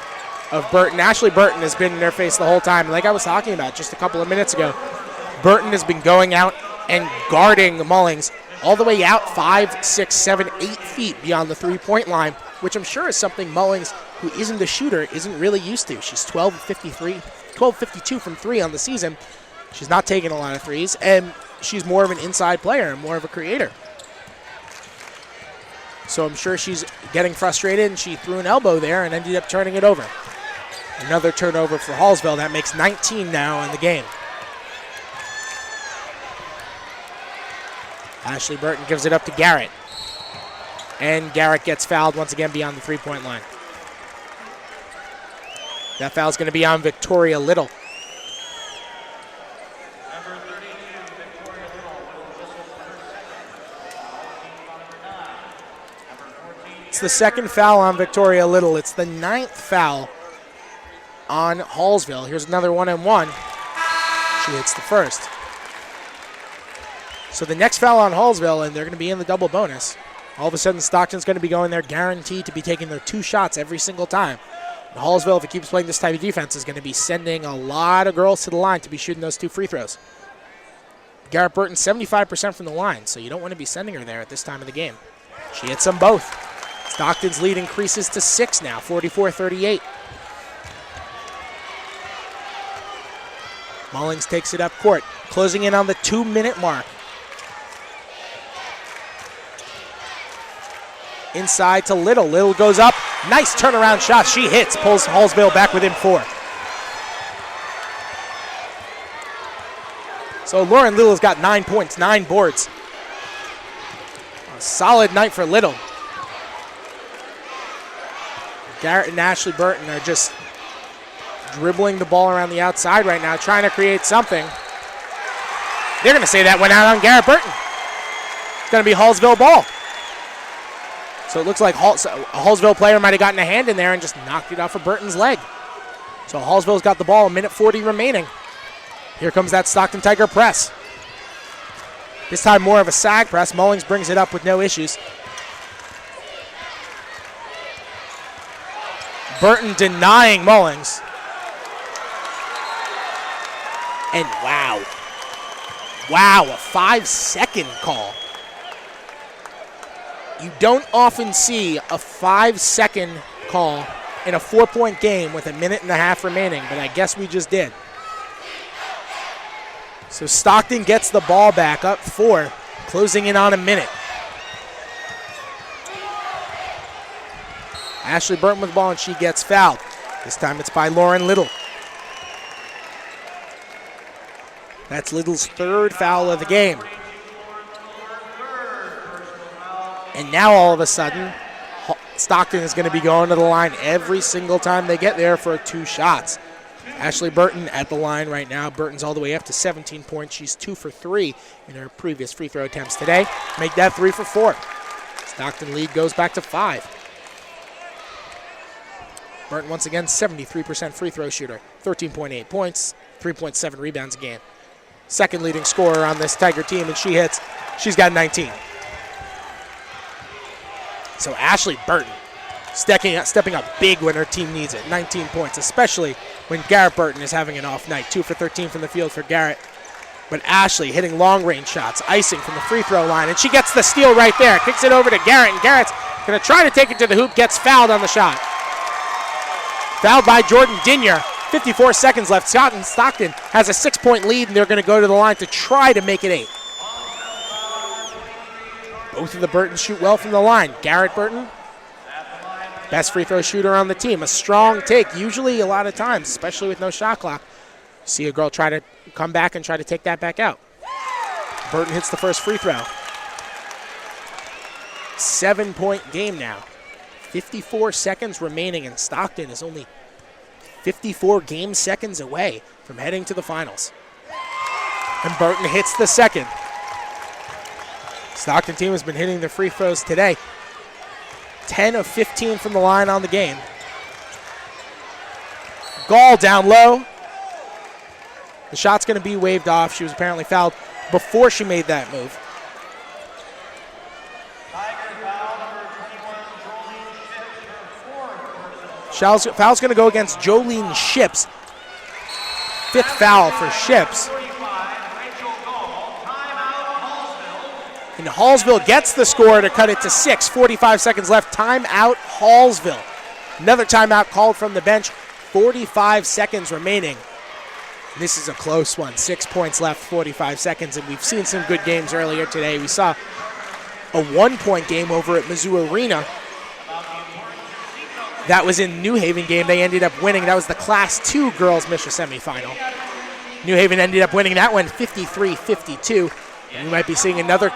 Speaker 1: of Burton. Ashley Burton has been in their face the whole time. Like I was talking about just a couple of minutes ago, Burton has been going out and guarding Mullings all the way out 5, 6, 7, 8 feet beyond the three-point line, which I'm sure is something Mullings, who isn't a shooter, isn't really used to. She's 12-52 from 3 on the season. She's not taking a lot of threes, and she's more of an inside player and more of a creator. So I'm sure she's getting frustrated, and she threw an elbow there and ended up turning it over. Another turnover for Hallsville. That makes 19 now in the game. Ashley Burton gives it up to Garrett. And Garrett gets fouled once again beyond the three-point line. That foul's going to be on Victoria Little. It's the second foul on Victoria Little. It's the 9th foul on Hallsville. Here's another 1-and-1. She hits the first. So the next foul on Hallsville, and they're going to be in the double bonus. All of a sudden, Stockton's going to be going there guaranteed to be taking their 2 shots every single time. And Hallsville, if it keeps playing this type of defense, is going to be sending a lot of girls to the line to be shooting those 2 free throws. Garrett Burton, 75% from the line, so you don't want to be sending her there at this time of the game. She hits them both. Stockton's lead increases to 6 now, 44-38. Mullings takes it up court, closing in on the 2-minute mark. Inside to Little. Little goes up. Nice turnaround shot. She hits, pulls Hallsville back within 4. So Lauren Little's got 9 points, 9 boards. A solid night for Little. Garrett and Ashley Burton are just dribbling the ball around the outside right now, trying to create something. They're going to say that went out on Garrett Burton. It's going to be Hallsville ball. So it looks like a Hallsville player might have gotten a hand in there and just knocked it off of Burton's leg. So Hallsville's got the ball, 1:40 remaining. Here comes that Stockton Tiger press. This time more of a sag press. Mullings brings it up with no issues. Burton denying Mullings. And wow. Wow, a 5-second call. You don't often see a 5-second call in a 4-point game with 1.5 minutes remaining, but I guess we just did. So Stockton gets the ball back up 4, closing in on 1 minute. Ashley Burton with the ball, and she gets fouled. This time it's by Lauren Little. That's Little's 3rd foul of the game. And now all of a sudden, Stockton is going to be going to the line every single time they get there for 2 shots. Ashley Burton at the line right now. Burton's all the way up to 17 points. She's 2 for 3 in her previous free throw attempts today. Make that 3 for 4. Stockton lead goes back to 5. Burton once again, 73% free throw shooter. 13.8 points, 3.7 rebounds a game. Second leading scorer on this Tiger team, and she hits. She's got 19. So Ashley Burton stepping up big when her team needs it. 19 points, especially when Garrett Burton is having an off night. 2 for 13 from the field for Garrett. But Ashley hitting long-range shots, icing from the free throw line, and she gets the steal right there. Kicks it over to Garrett, and Garrett's going to try to take it to the hoop, gets fouled on the shot. Fouled by Jordan Dinier. 54 seconds left. Stockton has a 6-point lead, and they're going to go to the line to try to make it 8. Both of the Burtons shoot well from the line. Garrett Burton best free throw shooter on the team. A strong take. Usually a lot of times, especially with no shot clock, you see a girl try to come back and try to take that back out. Burton hits the first free throw. 7-point game now. 54 seconds remaining, and Stockton is only 54 game seconds away from heading to the finals. And Burton hits the second. Stockton team has been hitting their free throws today. 10 of 15 from the line on the game. Gall down low. The shot's going to be waved off. She was apparently fouled before she made that move. Foul's going to go against Jolene Ships. 5th foul for Ships. And Hallsville gets the score to cut it to 6. 45 seconds left. Timeout, Hallsville. Another timeout called from the bench. 45 seconds remaining. This is a close one. 6 points left, 45 seconds, and we've seen some good games earlier today. We saw a 1-point game over at Mizzou Arena. That was in New Haven game. They ended up winning. That was the Class 2 girls MSHSAA semifinal. New Haven ended up winning that one 53-52. And we might be seeing another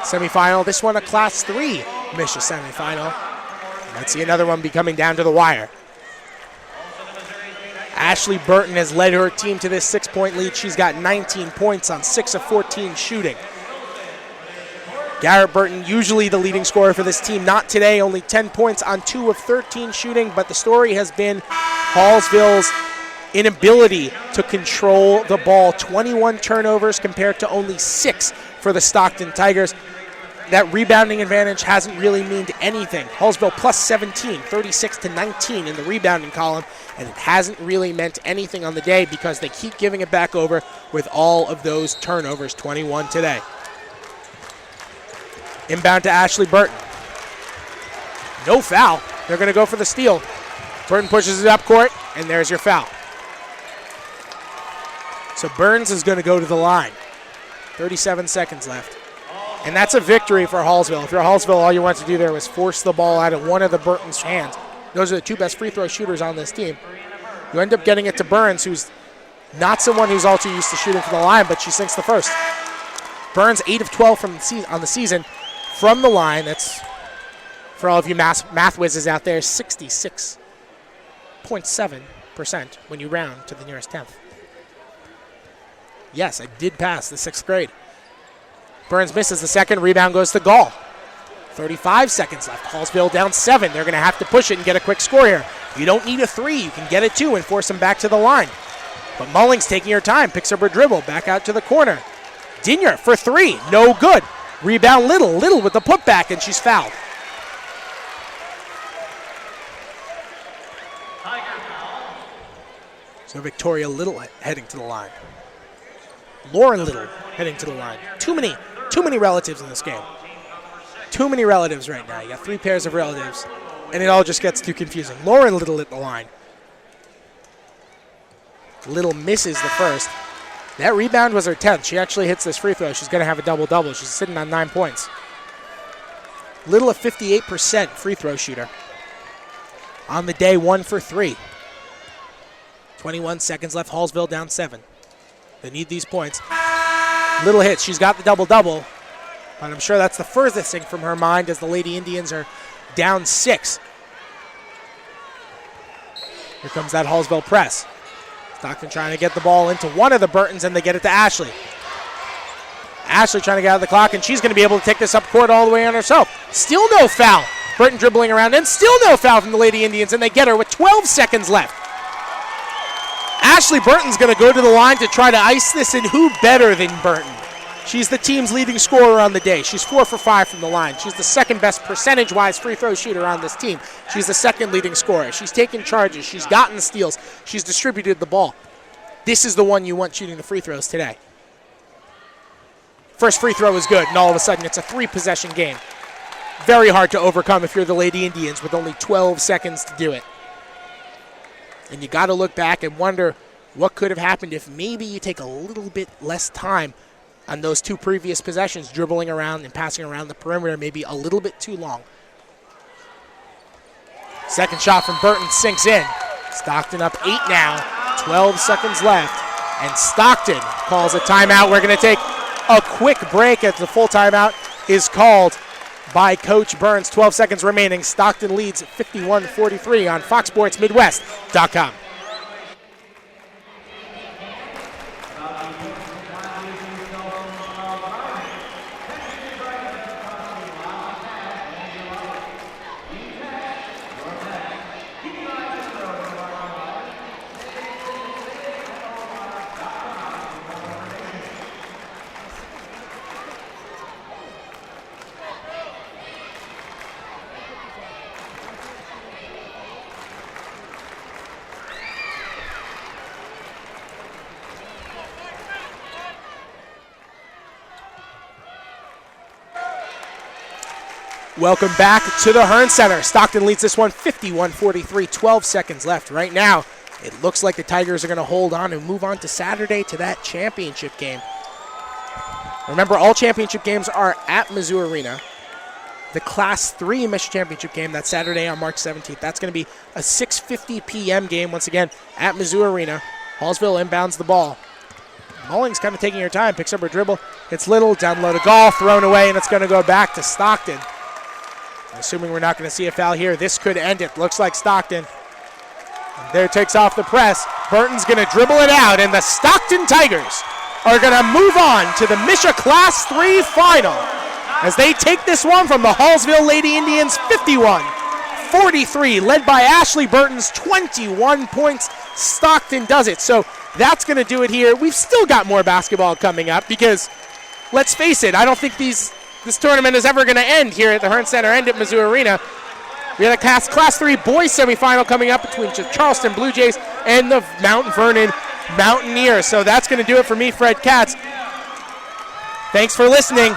Speaker 1: semifinal. This one a Class 3 MSHSAA semifinal. Might see another one be coming down to the wire. Ashley Burton has led her team to this 6-point lead. She's got 19 points on 6 of 14 shooting. Garrett Burton, usually the leading scorer for this team. Not today, only 10 points on 2 of 13 shooting, but the story has been Hallsville's inability to control the ball. 21 turnovers compared to only 6 for the Stockton Tigers. That rebounding advantage hasn't really meant anything. Hallsville plus 17, 36-19 in the rebounding column, and it hasn't really meant anything on the day because they keep giving it back over with all of those turnovers, 21 today. Inbound to Ashley Burton. No foul. They're going to go for the steal. Burton pushes it up court, and there's your foul. So Burns is going to go to the line. 37 seconds left. And that's a victory for Hallsville. If you're Hallsville, all you want to do there was force the ball out of one of the Burton's hands. Those are the 2 best free throw shooters on this team. You end up getting it to Burns, who's not someone who's also used to shooting from the line, but she sinks the first. Burns 8 of 12 on the season from the line. That's, for all of you math whizzes out there, 66.7% when you round to the nearest 10th. Yes, I did pass the 6th grade. Burns misses the second. Rebound goes to Gall. 35 seconds left. Hallsville down 7. They're going to have to push it and get a quick score here. You don't need a 3. You can get it 2 and force them back to the line. But Mullings taking her time. Picks up her dribble. Back out to the corner. Dinier for 3. No good. Rebound Little. Little with the putback, and she's fouled. So Victoria Little heading to the line. Lauren Little heading to the line. Too many relatives in this game. Too many relatives right now. You got 3 pairs of relatives, and it all just gets too confusing. Lauren Little at the line. Little misses the first. That rebound was her 10th. She actually hits this free throw. She's going to have a double-double. She's sitting on 9 points. Little a 58% free throw shooter. On the day, 1 for 3. 21 seconds left. Hallsville down 7. They need these points. Little hits. She's got the double-double. But I'm sure that's the furthest thing from her mind as the Lady Indians are down 6. Here comes that Hallsville press. Stockton trying to get the ball into one of the Burtons, and they get it to Ashley. Ashley trying to get out of the clock, and she's going to be able to take this up court all the way on herself. Still no foul. Burton dribbling around, and still no foul from the Lady Indians, and they get her with 12 seconds left. Ashley Burton's going to go to the line to try to ice this, and who better than Burton? She's the team's leading scorer on the day. She's 4 for 5 from the line. She's the second best percentage-wise free throw shooter on this team. She's the second leading scorer. She's taken charges. She's gotten steals. She's distributed the ball. This is the one you want shooting the free throws today. First free throw is good, and all of a sudden it's a 3-possession game. Very hard to overcome if you're the Lady Indians with only 12 seconds to do it. And you got to look back and wonder what could have happened if maybe you take a little bit less time on those 2 previous possessions, dribbling around and passing around the perimeter maybe a little bit too long. Second shot from Burton sinks in. Stockton up 8 now, 12 seconds left. And Stockton calls a timeout. We're going to take a quick break as the full timeout is called by Coach Burns. 12 seconds remaining. Stockton leads 51-43 on FoxSportsMidwest.com. Welcome back to the Hearnes Center. Stockton leads this one 51-43, 12 seconds left. Right now, it looks like the Tigers are going to hold on and move on to Saturday to that championship game. Remember, all championship games are at Mizzou Arena. The Class 3 MSHSAA Championship game, that's Saturday on March 17th. That's going to be a 6:50 p.m. game, once again, at Mizzou Arena. Hallsville inbounds the ball. Mulling's kind of taking her time, picks up her dribble. It's Little, down low to Gall, thrown away, and it's going to go back to Stockton. Assuming we're not going to see a foul here, this could end it. Looks like Stockton. And there takes off the press. Burton's going to dribble it out, and the Stockton Tigers are going to move on to the MSHSAA Class 3 final as they take this one from the Hallsville Lady Indians 51-43, led by Ashley Burton's 21 points. Stockton does it. So that's going to do it here. We've still got more basketball coming up because, let's face it, I don't think this tournament is ever going to end here at the Hearnes Center and at Mizzou Arena. We have a Class 3 boys semifinal coming up between the Charleston Blue Jays and the Mount Vernon Mountaineers. So that's going to do it for me, Fred Katz. Thanks for listening.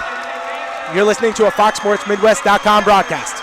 Speaker 1: You're listening to a FoxSportsMidwest.com broadcast.